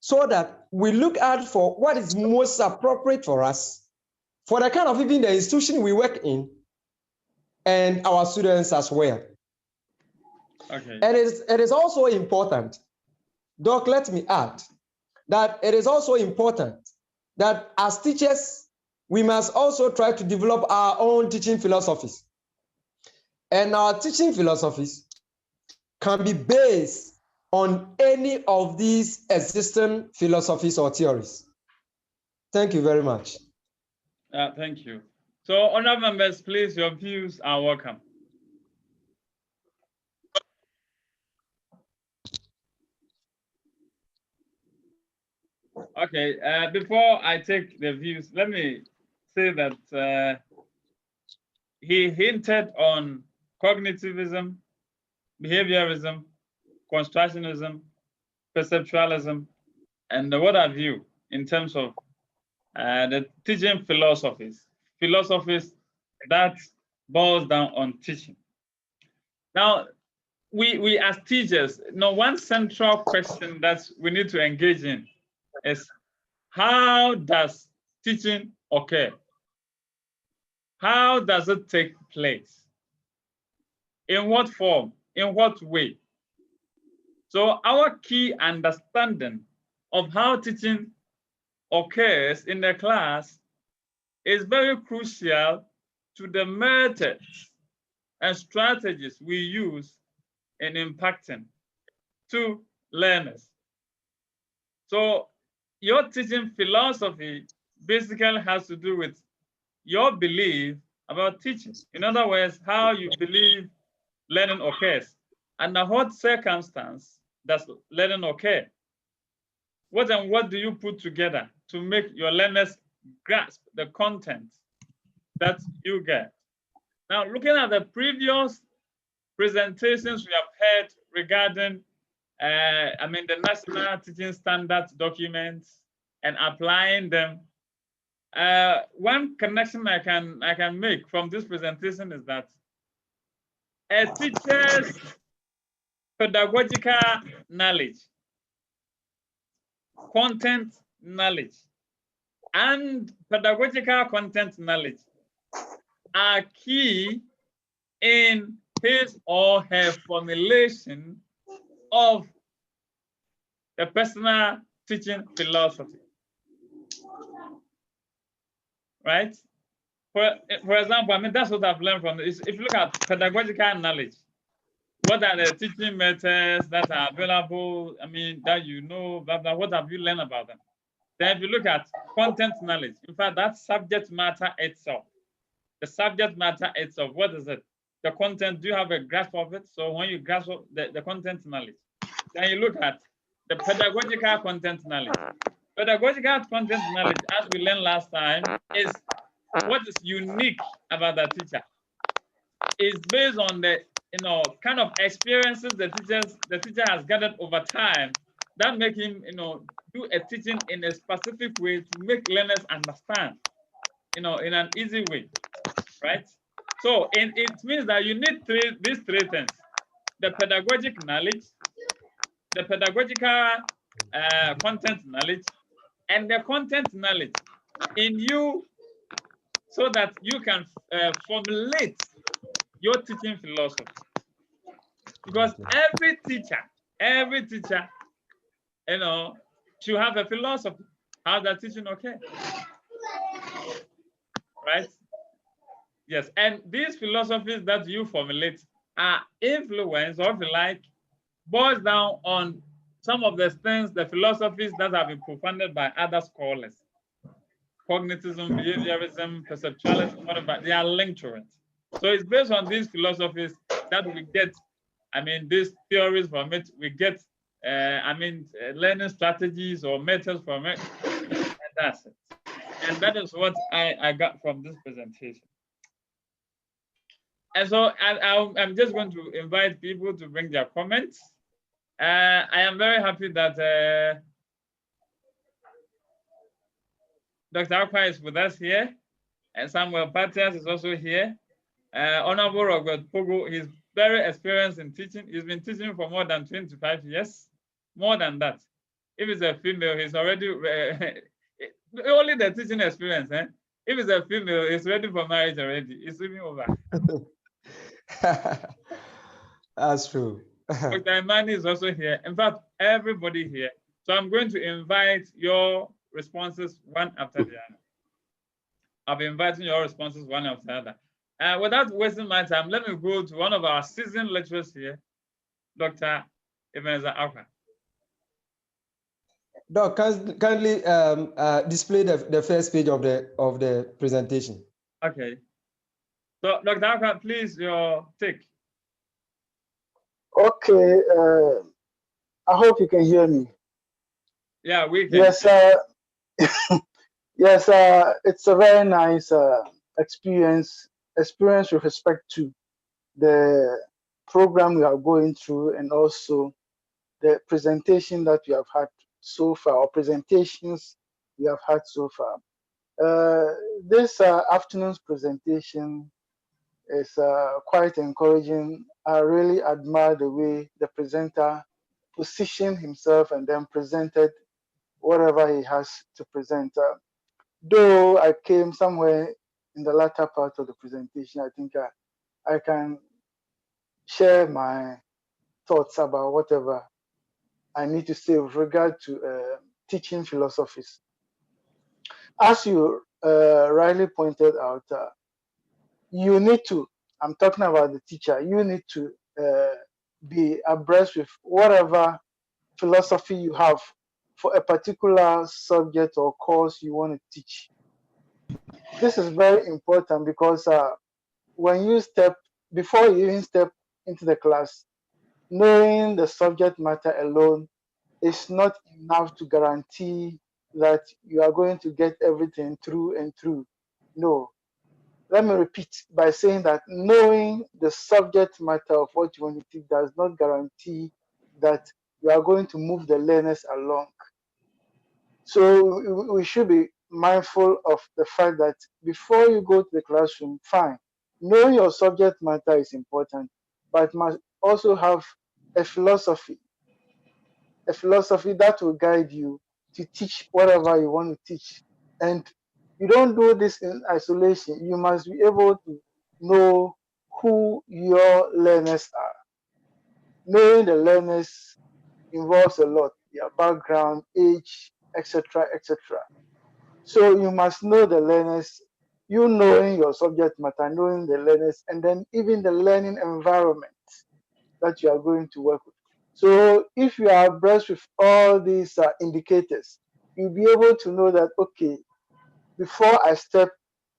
so that we look out for what is most appropriate for us, for the kind of even the institution we work in, and our students as well. Okay. And it is also important, Doc, let me add, that it is also important that as teachers, we must also try to develop our own teaching philosophies. And our teaching philosophies can be based on any of these existing philosophies or theories. Thank you very much. Thank you. So, honourable members, please, your views are welcome. Okay, before I take the views, let me say that he hinted on cognitivism, behaviorism, constructionism, perceptualism, and what have you in terms of the teaching philosophies that boils down on teaching. Now, we as teachers, one central question that we need to engage in is, how does teaching occur? How does it take place? In what form? In what way? So our key understanding of how teaching occurs in the class is very crucial to the methods and strategies we use in impacting to learners. So your teaching philosophy basically has to do with your belief about teaching. In other words, how you believe learning occurs. Under what circumstance does learning occur? What and what do you put together to make your learners grasp the content that you get? Now, looking at the previous presentations we have heard regarding the National Teaching Standards documents and applying them, one connection I can make from this presentation is that a teacher's pedagogical knowledge, content knowledge, and pedagogical content knowledge are key in his or her formulation of the personal teaching philosophy. Right? For example, that's what I've learned from this. If you look at pedagogical knowledge, what are the teaching methods that are available? That you know, blah, blah, what have you learned about them? Then if you look at content knowledge, in fact, that subject matter itself, the subject matter itself, what is it? The content, do you have a grasp of it? So when you grasp the content knowledge, then you look at the pedagogical content knowledge. Pedagogical content knowledge, as we learned last time, is what is unique about the teacher. Is based on the kind of experiences the teacher has gathered over time that make him do a teaching in a specific way to make learners understand in an easy way, right? So it means that you need these three things: the pedagogic knowledge, the pedagogical content knowledge, and the content knowledge in you, so that you can formulate your teaching philosophy. Because every teacher, should have a philosophy. How's that teaching okay? Right? Yes, and these philosophies that you formulate are influenced, or if you like, boils down on some of the things, the philosophies that have been profounded by other scholars. Cognitivism, behaviorism, perceptualism, whatever, they are linked to it. So it's based on these philosophies that we get, these theories from it, we get, learning strategies or methods from it, and that's it. And that is what I got from this presentation. And so I'm just going to invite people to bring their comments. I am very happy that Dr. Akwa is with us here, and Samuel Patias is also here. Honorable Robert Pogo, he's very experienced in teaching. He's been teaching for more than 25 years, more than that. If it's a female, he's already, only the teaching experience. If it's a female, he's ready for marriage already. It's swimming over. That's true. Dr. Imani is also here. In fact, everybody here. So I'm going to invite your responses one after the other. I'll be inviting your responses one after the other. Without wasting my time, let me go to one of our seasoned lecturers here, Dr. Ebenezer Akwa. Doc, kindly display the first page of the presentation. Okay. So, Dr. Akwa, please, your take. Okay. I hope you can hear me. Yeah, we can. Yes, yes. It's a very nice experience with respect to the program we are going through, and also the presentation that we have had so far, or presentations we have had so far. This afternoon's presentation is quite encouraging. I really admire the way the presenter positioned himself and then presented whatever he has to present. Though I came somewhere in the latter part of the presentation, I think I can share my thoughts about whatever I need to say with regard to teaching philosophies. As you rightly pointed out, you need to, I'm talking about the teacher, you need to be abreast with whatever philosophy you have for a particular subject or course you want to teach. This is very important because when you before you even step into the class, knowing the subject matter alone is not enough to guarantee that you are going to get everything through and through. No. Let me repeat by saying that knowing the subject matter of what you want to teach does not guarantee that you are going to move the learners along. So we should be mindful of the fact that before you go to the classroom, fine, knowing your subject matter is important, but must also have a philosophy that will guide you to teach whatever you want to teach. And you don't do this in isolation. You must be able to know who your learners are. Knowing the learners involves a lot, their background, age, etc., etc. So you must know the learners, you knowing your subject matter, knowing the learners, and then even the learning environment that you are going to work with. So if you are abreast with all these indicators, you'll be able to know that, okay, before I step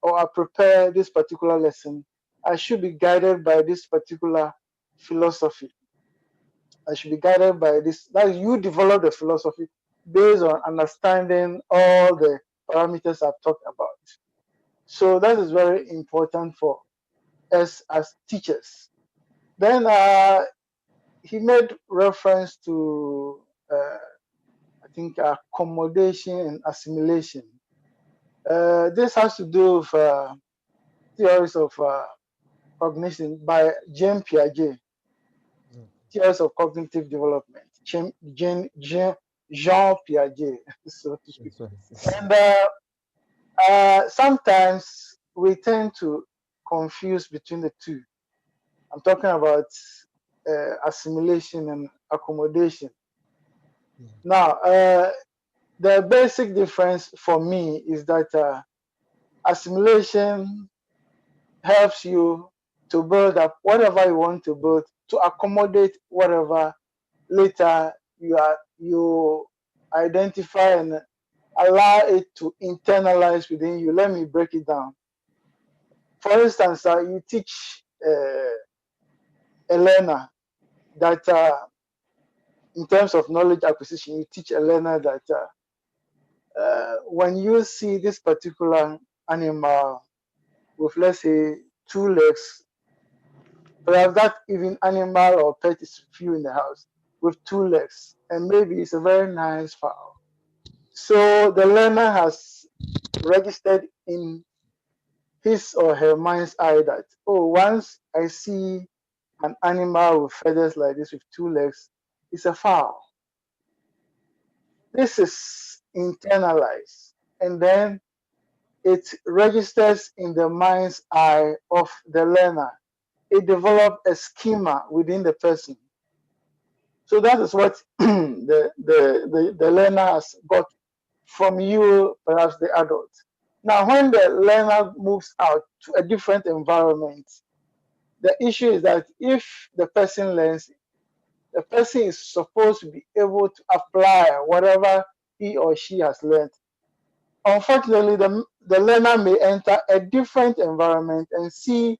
or I prepare this particular lesson, I should be guided by this particular philosophy. I should be guided by this. That you develop the philosophy based on understanding all the parameters I've talked about. So that is very important for us as teachers. Then he made reference to, I think, accommodation and assimilation. This has to do with theories of cognition by Jean Piaget, theories of cognitive development, Jean Piaget, so to speak. And sometimes we tend to confuse between the two. I'm talking about assimilation and accommodation. Now, the basic difference for me is that assimilation helps you to build up whatever you want to build to accommodate whatever later you identify and allow it to internalize within you. Let me break it down. For instance, you teach a learner that in terms of knowledge acquisition, you teach a learner that when you see this particular animal with, let's say, 2 legs, perhaps that even animal or pet is few in the house with 2 legs, and maybe it's a very nice fowl. So the learner has registered in his or her mind's eye that, oh, once I see an animal with feathers like this with 2 legs, it's a fowl. This is internalized, and then it registers in the mind's eye of the learner. It develops a schema within the person. So that is what the learner has got from you, perhaps the adult. Now, when the learner moves out to a different environment, the issue is that if the person learns, the person is supposed to be able to apply whatever he or she has learned. Unfortunately, the learner may enter a different environment and see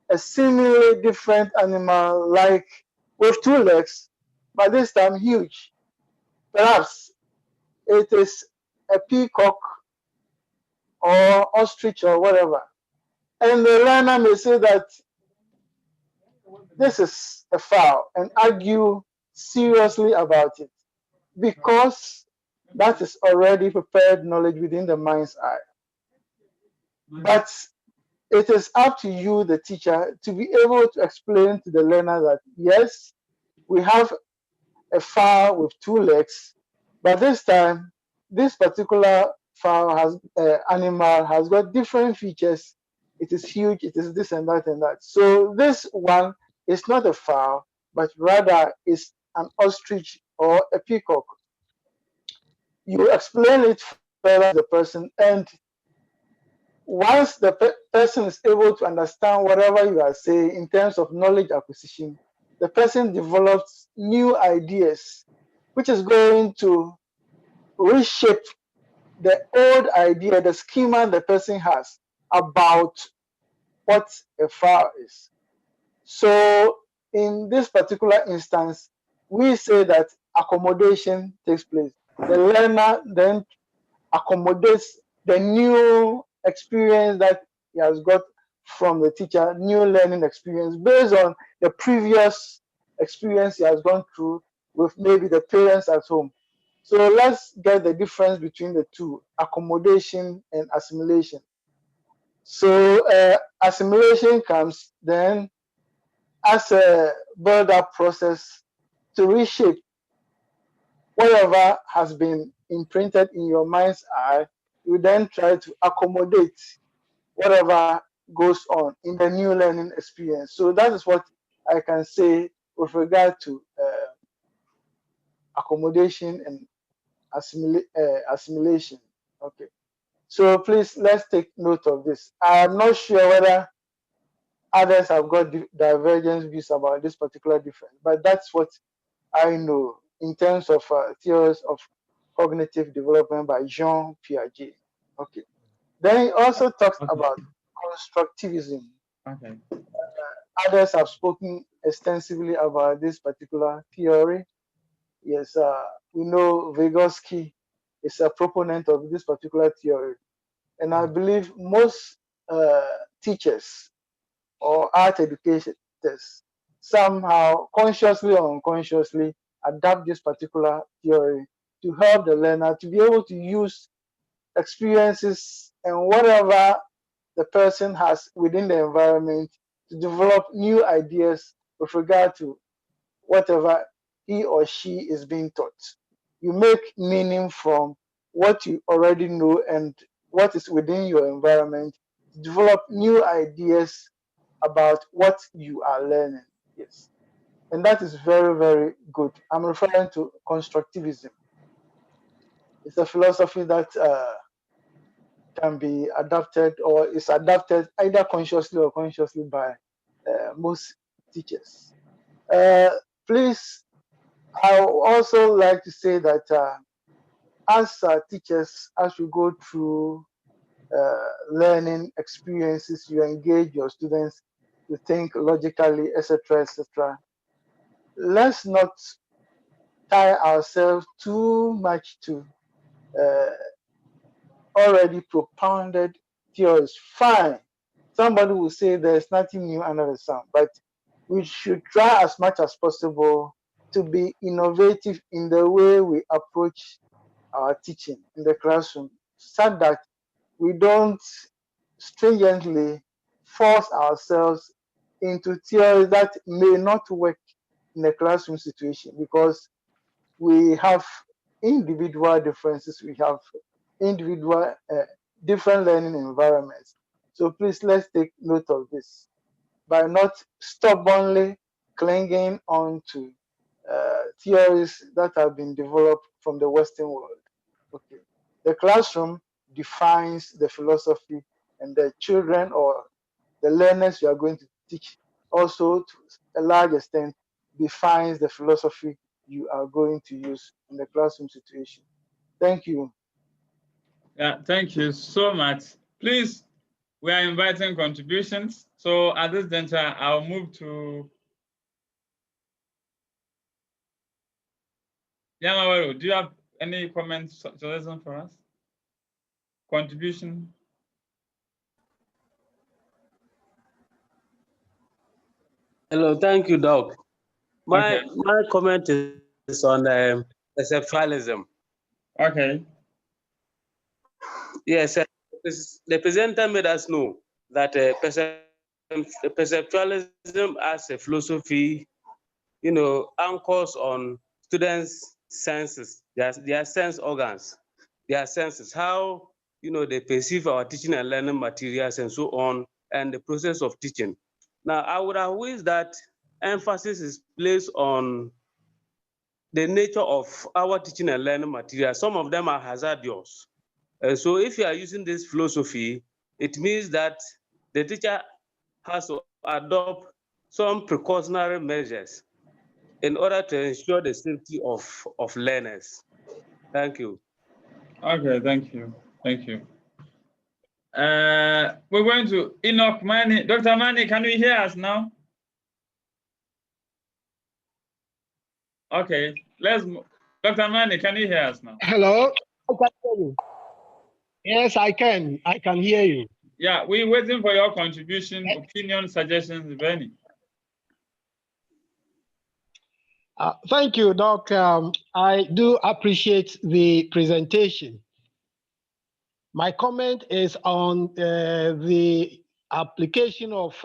a seemingly different animal, like with 2 legs, but this time huge. Perhaps it is a peacock or ostrich or whatever. And the learner may say that this is a fowl and argue seriously about it, because that is already prepared knowledge within the mind's eye. But it is up to you, the teacher, to be able to explain to the learner that, yes, we have a fowl with 2 legs, but this time, this particular fowl animal has got different features. It is huge, it is this and that and that. So this one is not a fowl, but rather is an ostrich or a peacock. You explain it further to the person, and once the person is able to understand whatever you are saying in terms of knowledge acquisition, the person develops new ideas, which is going to reshape the old idea, the schema the person has about what a fowl is. So in this particular instance, we say that accommodation takes place. The learner then accommodates the new experience that he has got from the teacher, new learning experience based on the previous experience he has gone through with maybe the parents at home. So let's get the difference between the two, accommodation and assimilation. So assimilation comes then as a build-up process to reshape whatever has been imprinted in your mind's eye. You then try to accommodate whatever goes on in the new learning experience. So that is what I can say with regard to accommodation and assimilation. Okay. So please, let's take note of this. I'm not sure whether others have got divergent views about this particular difference, but that's what I know in terms of theories of cognitive development by Jean Piaget. Okay. Then he also talks about constructivism. Okay. Others have spoken extensively about this particular theory. Yes, we know Vygotsky is a proponent of this particular theory. And I believe most teachers or art educators somehow, consciously or unconsciously, adapt this particular theory to help the learner to be able to use experiences and whatever the person has within the environment to develop new ideas with regard to whatever he or she is being taught. You make meaning from what you already know and what is within your environment to develop new ideas about what you are learning. Yes. And that is very, very good. I'm referring to constructivism. It's a philosophy that can be adapted or is adapted either consciously or consciously by most teachers. Please, I would also like to say that as teachers, as we go through learning experiences, you engage your students to think logically, etc., etc. Let's not tie ourselves too much to already propounded theories. Fine. Somebody will say there's nothing new under the sun, but we should try as much as possible to be innovative in the way we approach our teaching in the classroom, so that we don't stringently force ourselves into theories that may not work in the classroom situation, because we have individual differences, we have individual different learning environments. So please, let's take note of this by not stubbornly clinging on to theories that have been developed from the Western world. Okay. The classroom defines the philosophy, and the children or the learners you are going to teach also, to a large extent, defines the philosophy you are going to use in the classroom situation. Thank you. Yeah, thank you so much. Please, we are inviting contributions. So at this juncture, I'll move to Yamawaru. Do you have any comments, suggestions for us? Contribution? Hello, thank you, Doc. My Okay. comment is on perceptualism. Okay. Yes, the presenter made us know that perceptualism as a philosophy, anchors on students' senses, their sense organs, their senses, how they perceive our teaching and learning materials and so on, and the process of teaching. Now, I would have wished that emphasis is placed on the nature of our teaching and learning materials. Some of them are hazardous. So if you are using this philosophy, it means that the teacher has to adopt some precautionary measures in order to ensure the safety of learners. Thank you. Okay, thank you. Thank you. We're going to Enoch Mani. Dr. Mani, can you hear us now? Okay, let's move. Dr. Mani, can you hear us now? Hello, I can hear you. Yes, I can. I can hear you. Yeah, we're waiting for your contribution, opinion, suggestions, if any. Thank you, Doc. I do appreciate the presentation. My comment is on the application of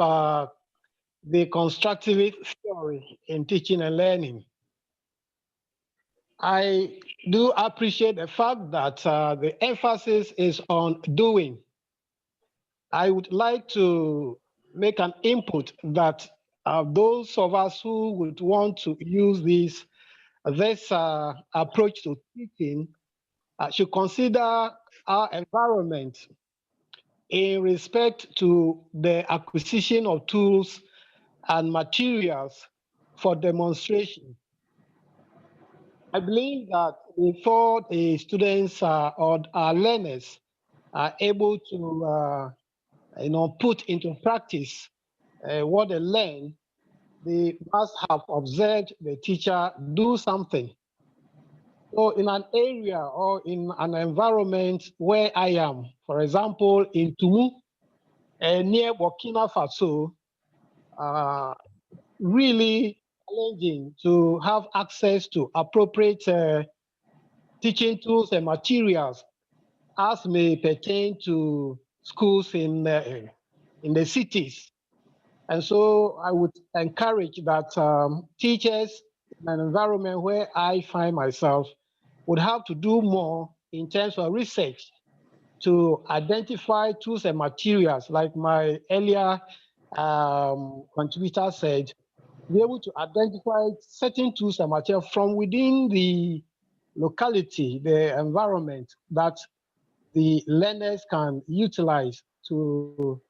the constructivist theory in teaching and learning. I do appreciate the fact that the emphasis is on doing. I would like to make an input that those of us who would want to use this approach to teaching should consider our environment in respect to the acquisition of tools and materials for demonstration. I believe that before the students or our learners are able to put into practice what they learn, they must have observed the teacher do something. So in an area or in an environment where I am, for example, in Tumu, near Burkina Faso, really challenging to have access to appropriate teaching tools and materials as may pertain to schools in the cities. And so I would encourage that teachers in an environment where I find myself would have to do more in terms of research to identify tools and materials, like my earlier contributor said, be able to identify certain tools and materials from within the locality, the environment that the learners can utilize to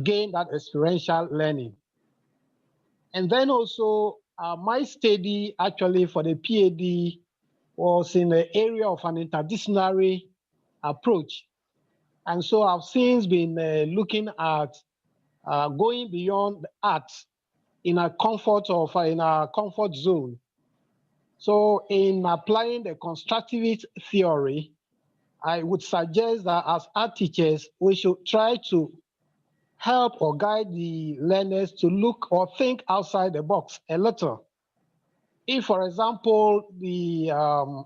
gain that experiential learning. And then also, my study actually for the PhD was in the area of an interdisciplinary approach. And so I've since been looking at going beyond the arts in a comfort zone. So in applying the constructivist theory, I would suggest that as art teachers, we should try to help or guide the learners to look or think outside the box a little. If, for example,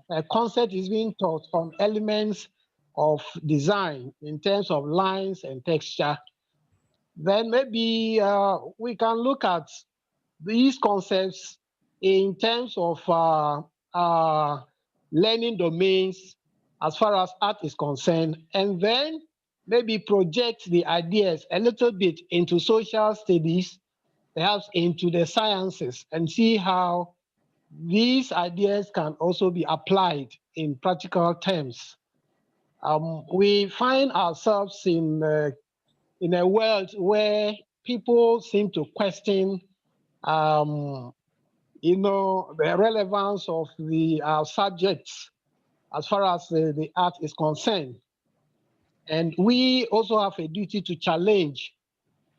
a concept is being taught on elements of design in terms of lines and texture, then maybe we can look at these concepts in terms of learning domains as far as art is concerned, and then maybe project the ideas a little bit into social studies, perhaps into the sciences, and see how these ideas can also be applied in practical terms. We find ourselves in a world where people seem to question the relevance of the subjects as far as the art is concerned. And we also have a duty to challenge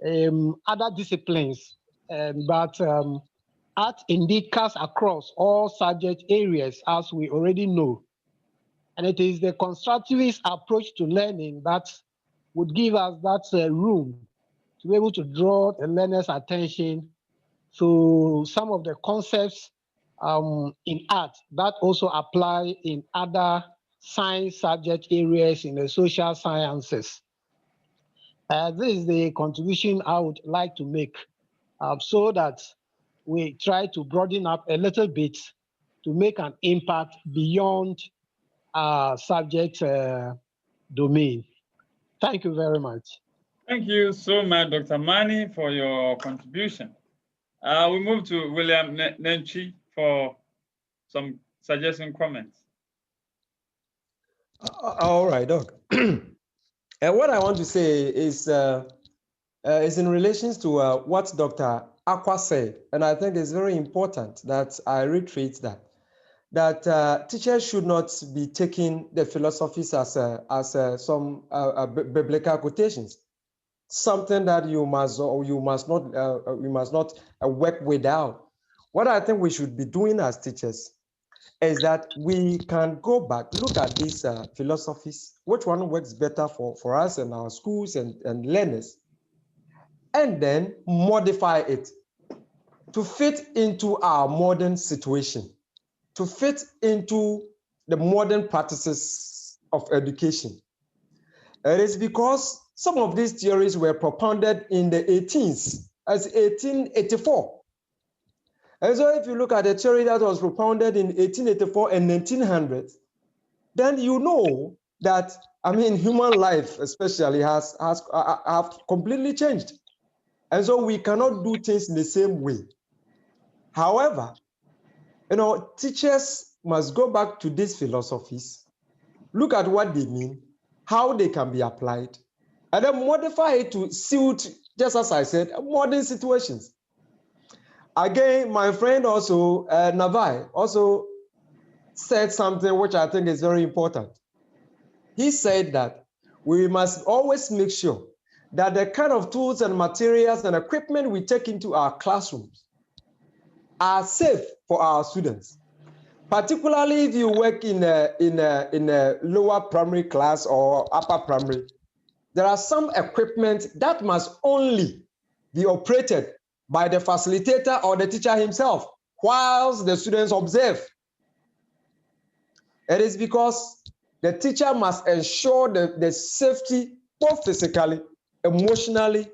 other disciplines, but art indeed cuts across all subject areas, as we already know. And it is the constructivist approach to learning that would give us that room to be able to draw the learner's attention to some of the concepts in art that also apply in other science subject areas in the social sciences. This is the contribution I would like to make so that we try to broaden up a little bit to make an impact beyond our subject domain. Thank you very much. Thank you so much, Dr. Mani, for your contribution. We move to William Nenchi for some suggesting comments. All right, Doc. And what I want to say is in relation to what Dr. Aqua said, and I think it's very important that I reiterate that teachers should not be taking the philosophies as some biblical quotations, something that you must not work without. What I think we should be doing as teachers is that we can go back, look at these philosophies, which one works better for us and our schools and learners, and then modify it to fit into our modern situation, to fit into the modern practices of education. It is because some of these theories were propounded in the 18th, as 1884. And so if you look at the theory that was propounded in 1884 and 1900, then you know that, I mean, human life especially have completely changed. And so we cannot do things in the same way. However, teachers must go back to these philosophies, look at what they mean, how they can be applied, and then modify it to suit, just as I said, modern situations. Again, my friend also, Navai, also said something which I think is very important. He said that we must always make sure that the kind of tools and materials and equipment we take into our classrooms are safe for our students. Particularly if you work in a lower primary class or upper primary, there are some equipment that must only be operated by the facilitator or the teacher himself whilst the students observe. It is because the teacher must ensure the safety, both physically, emotionally,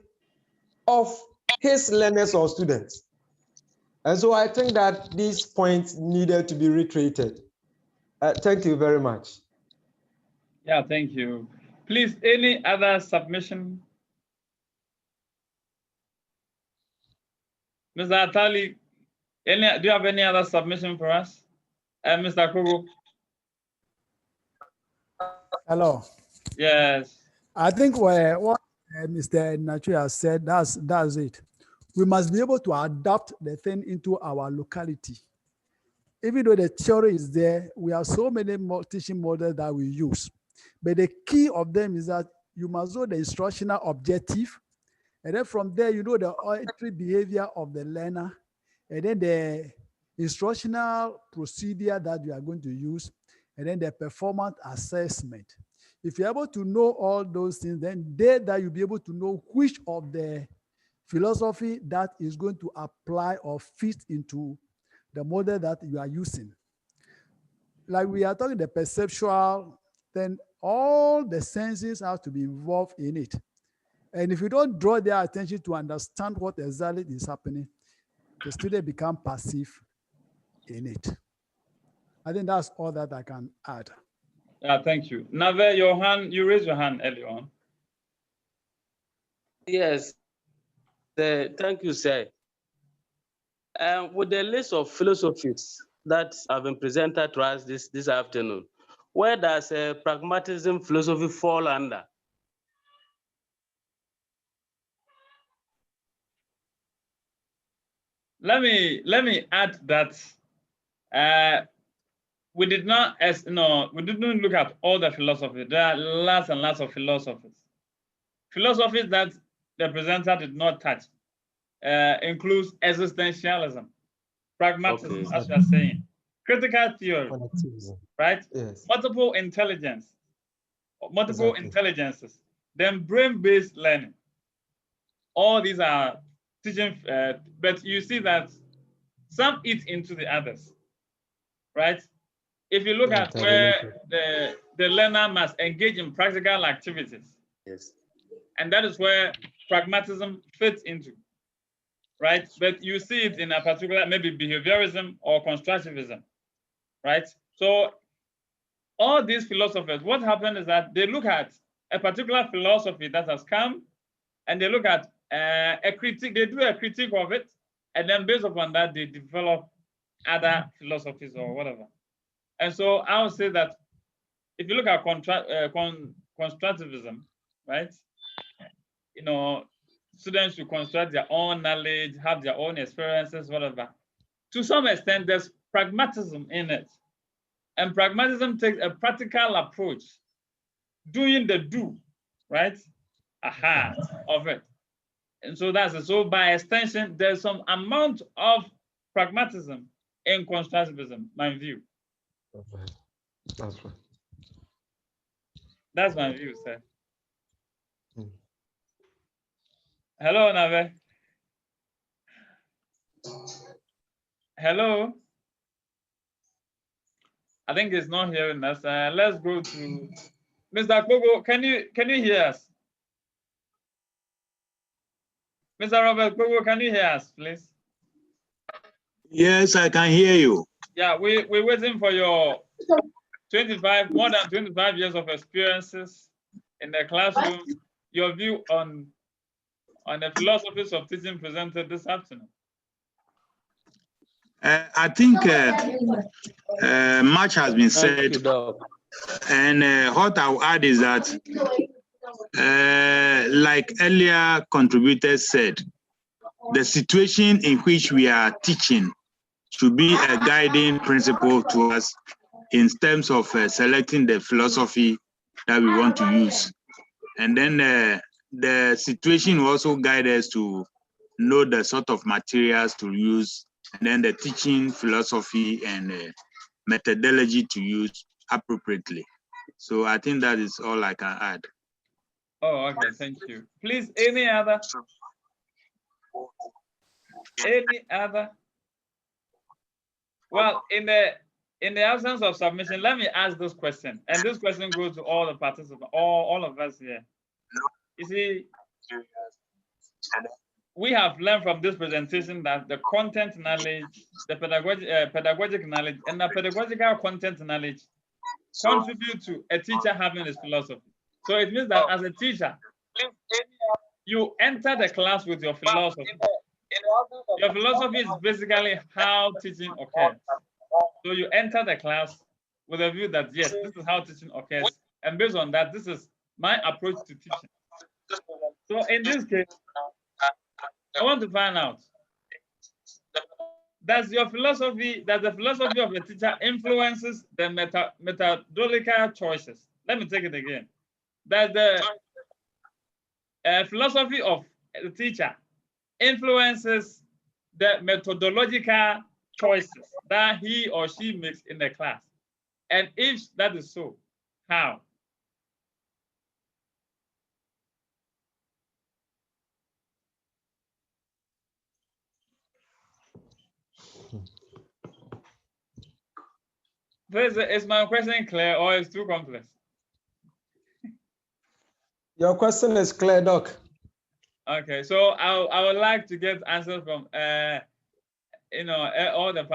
of his learners or students. And so I think that these points needed to be reiterated. Thank you very much. Yeah, thank you. Please, any other submission? Mr. Atali, do you have any other submission for us? Mr. Kogo? Hello. Yes. I think what Mr. Nacho has said, that's it. We must be able to adapt the thing into our locality. Even though the theory is there, we have so many teaching models that we use. But the key of them is that you must know the instructional objective. And then from there, you know the auditory behavior of the learner. And then the instructional procedure that you are going to use. And then the performance assessment. If you're able to know all those things, then there that you'll be able to know which of the philosophy that is going to apply or fit into the model that you are using. Like we are talking the perceptual, then all the senses have to be involved in it. And if you don't draw their attention to understand what exactly is happening, the student become passive in it. I think that's all that I can add. Yeah, thank you. Nave, you raised your hand earlier on. Yes, thank you, sir. With the list of philosophies that have been presented to us this afternoon, where does pragmatism philosophy fall under? Let me add that we didn't look at all the philosophies. There are lots and lots of philosophies. Philosophies that the presenter did not touch includes existentialism, pragmatism, as we are saying, critical theory, right? Yes. Multiple intelligence, multiple intelligences, then brain-based learning. All these are teaching, but you see that some eat into the others, right? If you look at where the learner must engage in practical activities, yes, and that is where pragmatism fits into, right? But you see it in a particular, maybe behaviorism or constructivism, right? So all these philosophers, what happened is that they look at a particular philosophy that has come, and they look at a critique, they do a critique of it, and then based upon that, they develop other philosophies or whatever. And so I would say that if you look at constructivism, right? You know, students should construct their own knowledge, have their own experiences, whatever. To some extent, there's pragmatism in it. And pragmatism takes a practical approach, doing the do, right? Of it. And so that's it. So by extension, there's some amount of pragmatism in constructivism, my view. That's right. That's my view, sir. Hello, Nave. Hello. I think it's not hearing us. Let's go to Mr. Kogo. Can you hear us? Mr. Robert Kogo, can you hear us, please? Yes, I can hear you. Yeah, we're waiting for your more than 25 years of experiences in the classroom, your view on the philosophies of teaching presented this afternoon. I think much has been said, and what I'll add is that, like earlier contributors said, the situation in which we are teaching should be a guiding principle to us in terms of selecting the philosophy that we want to use. And then the situation will also guide us to know the sort of materials to use and then the teaching philosophy and methodology to use appropriately. So I think that is all I can add. Oh, okay, thank you. Please, any other? Any other? Well, in the absence of submission, let me ask this question, and this question goes to all the participants, all of us here. You see, we have learned from this presentation that the content knowledge, the pedagogic knowledge, and the pedagogical content knowledge contribute to a teacher having his philosophy. So it means that as a teacher, you enter the class with your philosophy. Your philosophy is basically how teaching occurs. So you enter the class with a view that, yes, this is how teaching occurs. And based on that, this is my approach to teaching. So in this case, I want to find out, does the philosophy of a teacher influences the methodological choices? Let me take it again. Does the philosophy of the teacher influences the methodological choices that he or she makes in the class? And if that is so, how? Is my question clear or is it too complex? Your question is clear, Doc. Okay, so I would like to get answers from all the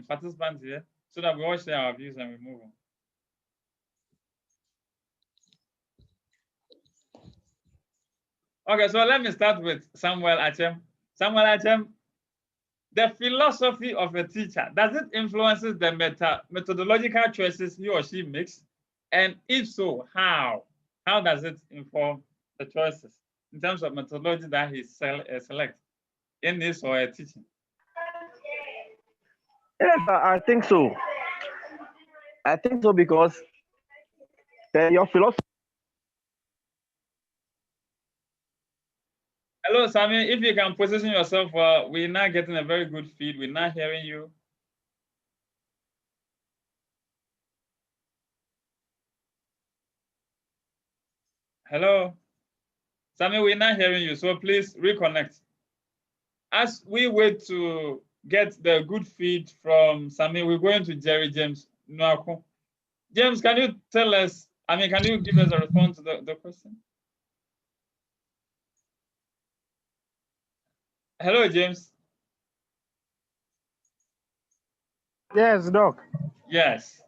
participants here, so that we all share our views and we move on. Okay, so let me start with Samuel Achem. Samuel Achem, the philosophy of a teacher, does it influence the methodological choices he or she makes? And if so, how? How does it inform the choices in terms of methodology that he selects in his or her teaching? Yes, I think so. I think so because your philosophy. Hello, Sammy. If you can position yourself, we're not getting a very good feed. We're not hearing you. Hello, Sammy, we're not hearing you, so please reconnect. As we wait to get the good feed from Sammy, we're going to Jerry James Nwako. James, can you tell us, can you give us a response to the question? Hello, James. Yes, Doc. Yes.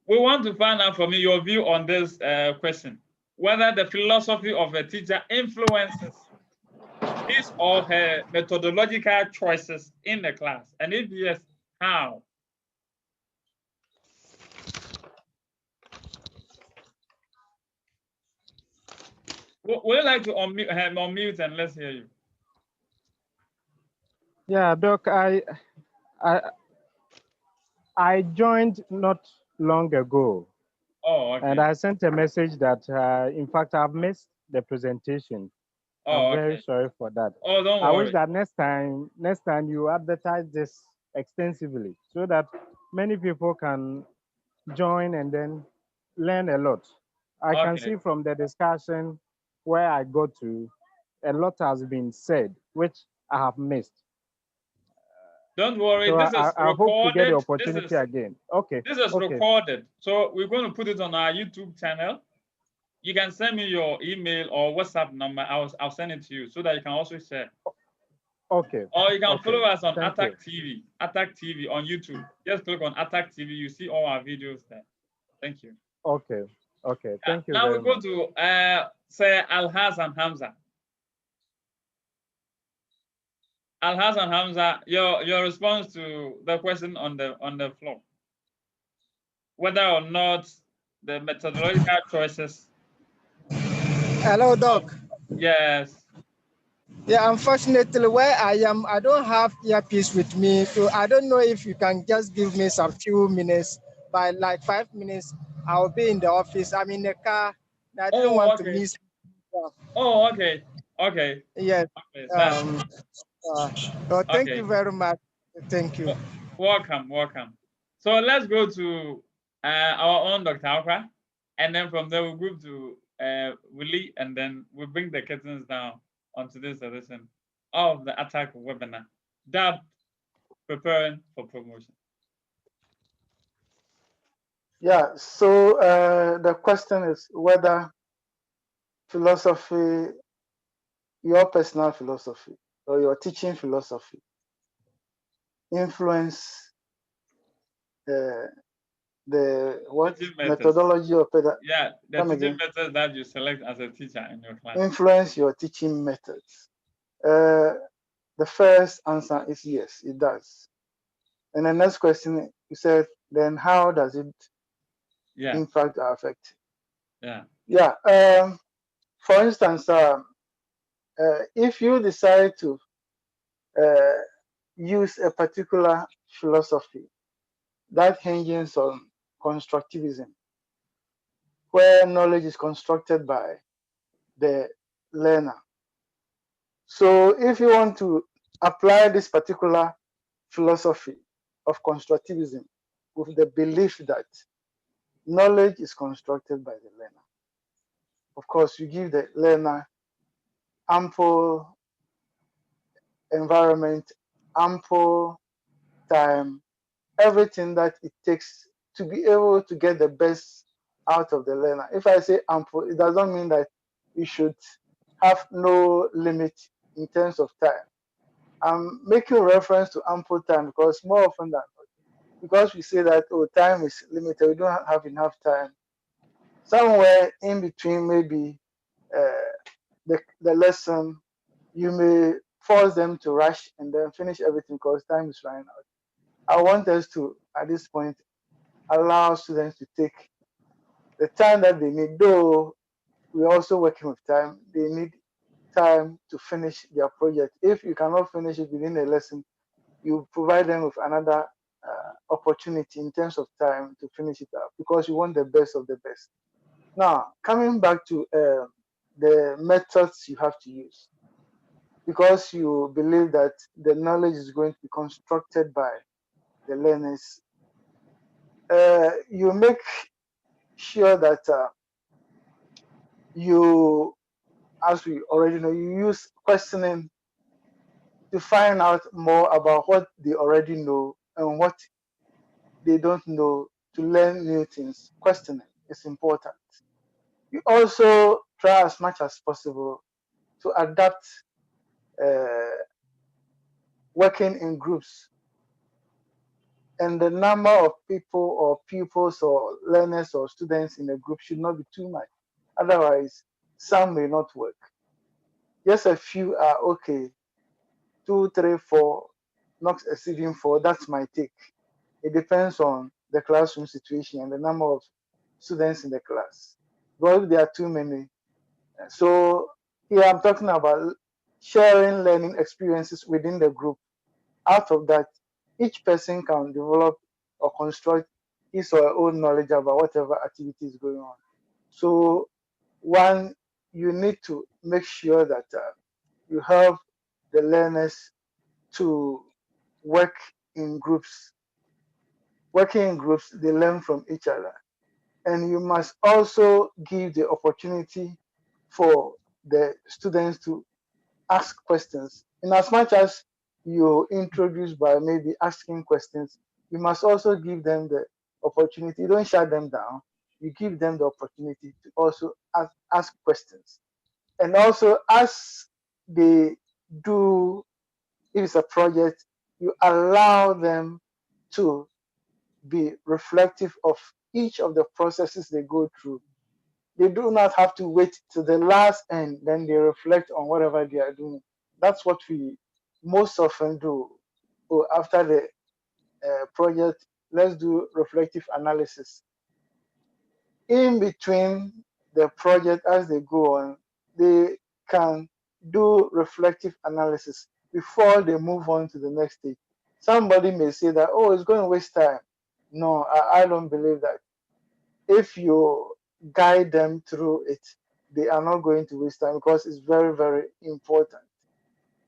We want to find out from you your view on this question, whether the philosophy of a teacher influences his or her methodological choices in the class, and if yes, how? Would you like to unmute and let's hear you? Yeah, Doc, I joined not long ago. Oh, okay. And I sent a message that, in fact, I've missed the presentation. Oh, I'm very okay. sorry for that. Oh, don't worry. I wish that next time you advertise this extensively so that many people can join and then learn a lot. I can see from the discussion where I go to, a lot has been said, which I have missed. Don't worry, so this is I recorded. hope to get the opportunity again. Okay. This is recorded. So we're going to put it on our YouTube channel. You can send me your email or WhatsApp number. I'll send it to you so that you can also share. Okay. Or you can follow us on Thank Attack TV on YouTube. Just click on Attack TV. You see all our videos there. Thank you. Okay. Okay. Thank you. Now we go to say Al-Hassan Hamza. Al-Hassan Hamza, your response to the question on the floor, whether or not the methodological choices. Hello, Doc. Yes. Yeah, unfortunately, where I am, I don't have earpiece with me, so I don't know if you can just give me some few minutes. By like 5 minutes, I'll be in the office. I'm in the car. I didn't want to miss. Oh, okay. Okay. Yes. Okay. Thank Okay. you very much. Thank you. Welcome, welcome. So let's go to our own Dr. Alpha, and then from there we'll group to Willie, and then we'll bring the curtains down onto this edition of the Attack webinar, dubbed Preparing for Promotion. Yeah, so the question is whether philosophy, your personal philosophy or your teaching philosophy, influence the what methodology of yeah, the teaching methods that you select as a teacher in your class. Influence your teaching methods. The first answer is yes, it does. And the next question, you said, then how does it impact or affect? Yeah. For instance, if you decide to use a particular philosophy that hinges on constructivism, where knowledge is constructed by the learner. So if you want to apply this particular philosophy of constructivism with the belief that knowledge is constructed by the learner, of course, you give the learner ample environment, ample time, everything that it takes to be able to get the best out of the learner. If I say ample, it doesn't mean that you should have no limit in terms of time. I'm making reference to ample time because more often than not, because we say that, oh, time is limited, we don't have enough time. Somewhere in between, maybe the lesson, you may force them to rush and then finish everything because time is running out. I want us to, at this point, allow students to take the time that they need, though we're also working with time. They need time to finish their project. If you cannot finish it within a lesson, you provide them with another opportunity in terms of time to finish it up because you want the best of the best. Now, coming back to the methods you have to use, because you believe that the knowledge is going to be constructed by the learners, you make sure that you, as we already know, you use questioning to find out more about what they already know and what they don't know, to learn new things. Questioning is important. You also try as much as possible to adapt working in groups. And the number of people or pupils or learners or students in a group should not be too much. Otherwise, some may not work. Just a few are okay. 2, 3, 4, not exceeding 4, that's my take. It depends on the classroom situation and the number of students in the class. But if there are too many, so here I'm talking about sharing learning experiences within the group. Out of that, each person can develop or construct his or her own knowledge about whatever activity is going on. So one, you need to make sure that you have the learners to work in groups. Working in groups, they learn from each other. And you must also give the opportunity for the students to ask questions. In as much as you introduce by maybe asking questions, you must also give them the opportunity. You don't shut them down. You give them the opportunity to also ask questions. And also, as they do, if it's a project, you allow them to be reflective of each of the processes they go through. They do not have to wait to the last end, then they reflect on whatever they are doing. That's what we most often do. So after the project, let's do reflective analysis. In between the project, as they go on, they can do reflective analysis before they move on to the next stage. Somebody may say that, oh, it's going to waste time. No, I don't believe that. If you guide them through it, they are not going to waste time because it's very, very important.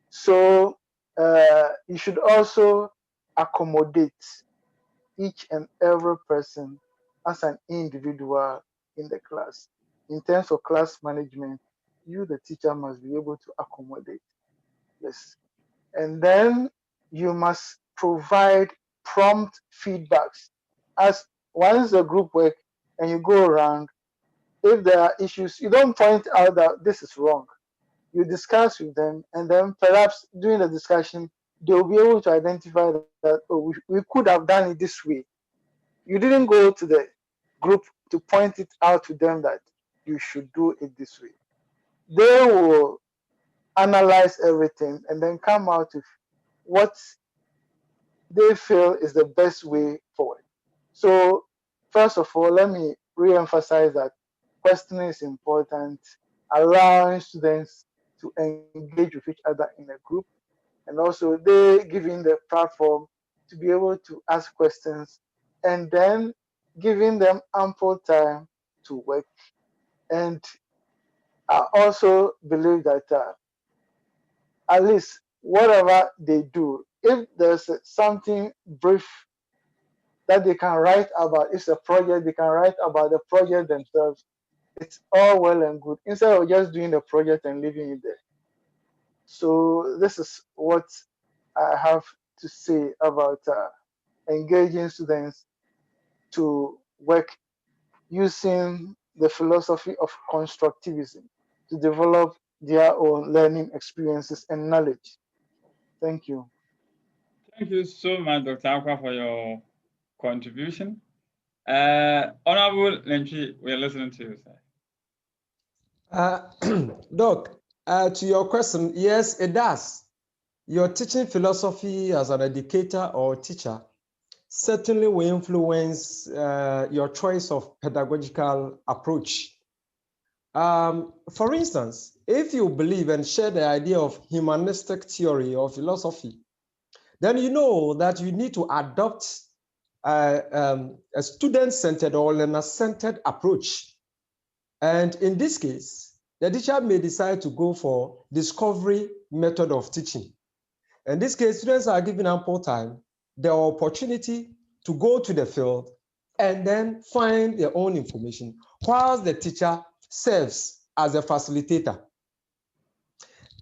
So you should also accommodate each and every person as an individual in the class. In terms of class management, you, the teacher, must be able to accommodate. Yes. And then you must provide prompt feedbacks. As once the group work and you go around, if there are issues, you don't point out that this is wrong. You discuss with them, and then perhaps during the discussion, they'll be able to identify that, oh, we could have done it this way. You didn't go to the group to point it out to them that you should do it this way. They will analyze everything and then come out with what they feel is the best way forward. So, first of all, let me re-emphasize that questioning is important, allowing students to engage with each other in a group, and also they giving the platform to be able to ask questions, and then giving them ample time to work. And I also believe that at least whatever they do, if there's something brief that they can write about, it's a project, they can write about the project themselves. It's all well and good, instead of just doing the project and leaving it there. So this is what I have to say about engaging students to work using the philosophy of constructivism to develop their own learning experiences and knowledge. Thank you. Thank you so much, Dr. Akwa, for your contribution. Honorable Lentry, we are listening to you, sir. Doc, to your question, yes, it does. Your teaching philosophy as an educator or teacher certainly will influence your choice of pedagogical approach. For instance, if you believe and share the idea of humanistic theory or philosophy, then you know that you need to adopt a student-centered or learner-centered approach. And in this case, the teacher may decide to go for discovery method of teaching. In this case, students are given ample time, the opportunity to go to the field and then find their own information, whilst the teacher serves as a facilitator.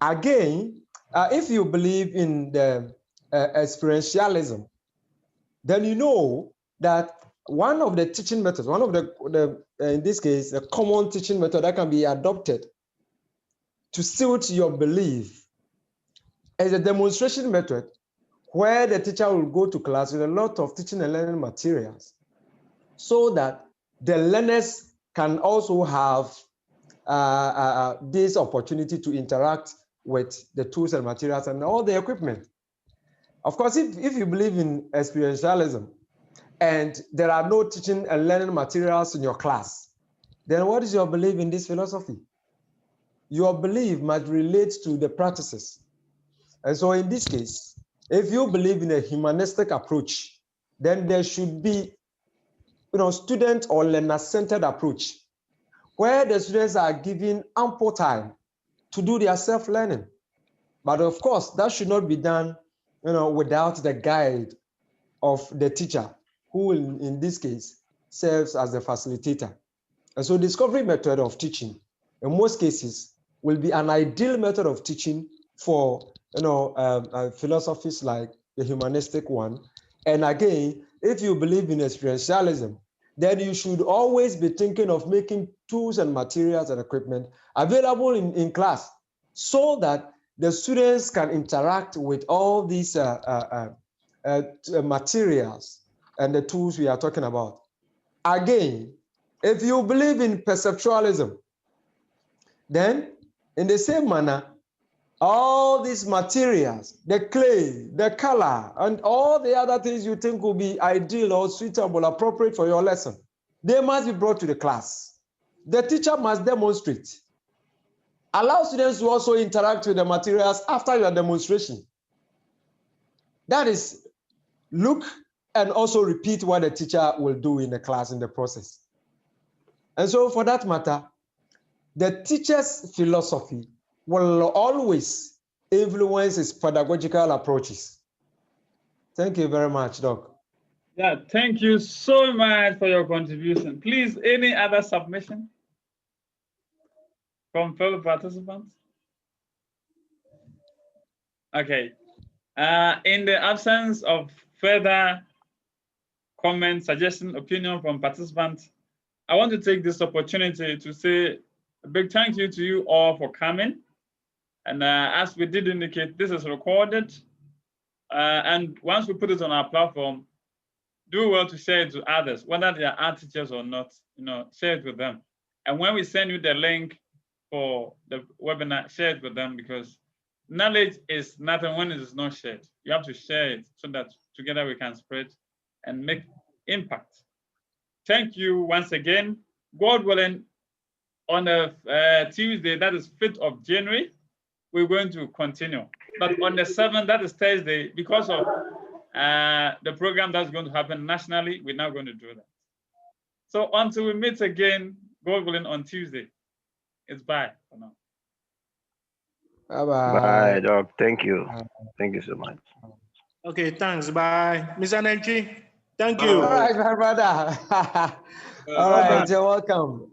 Again, if you believe in the experientialism, then you know that one of the teaching methods, one of the in this case, a common teaching method that can be adopted to suit your belief is a demonstration method where the teacher will go to class with a lot of teaching and learning materials so that the learners can also have this opportunity to interact with the tools and materials and all the equipment. Of course, if you believe in experientialism and there are no teaching and learning materials in your class, then what is your belief in this philosophy? Your belief must relate to the practices. And so in this case, if you believe in a humanistic approach, then there should be student or learner-centered approach where the students are given ample time to do their self-learning. But of course, that should not be done without the guide of the teacher, who in this case serves as the facilitator. And so discovery method of teaching, in most cases, will be an ideal method of teaching for philosophies like the humanistic one. And again, if you believe in experientialism, then you should always be thinking of making tools and materials and equipment available in class so that the students can interact with all these materials and the tools we are talking about. Again, if you believe in perceptualism, then in the same manner, all these materials, the clay, the color, and all the other things you think will be ideal or suitable, appropriate for your lesson, they must be brought to the class. The teacher must demonstrate. Allow students to also interact with the materials after your demonstration. That is, look and also repeat what the teacher will do in the class in the process. And so for that matter, the teacher's philosophy will always influence his pedagogical approaches. Thank you very much, Doc. Yeah, thank you so much for your contribution. Please, any other submission from fellow participants? Okay. In the absence of further comment, suggestion, opinion from participants, I want to take this opportunity to say a big thank you to you all for coming. And as we did indicate, this is recorded. And once we put it on our platform, do well to share it to others, whether they are art teachers or not, share it with them. And when we send you the link for the webinar, share it with them, because knowledge is nothing when it is not shared. You have to share it so that together we can spread and make impact. Thank you once again. God willing, on a Tuesday, that is 5th of January, we're going to continue. But on the 7th, that is Thursday, because of the program that's going to happen nationally, we're not going to do that. So until we meet again, God willing, on Tuesday, it's bye for now. Bye-bye. Bye, Doc. Thank you. Thank you so much. Okay, thanks. Bye. Ms. Anenchi, thank All you. right, my brother. All right, you're welcome.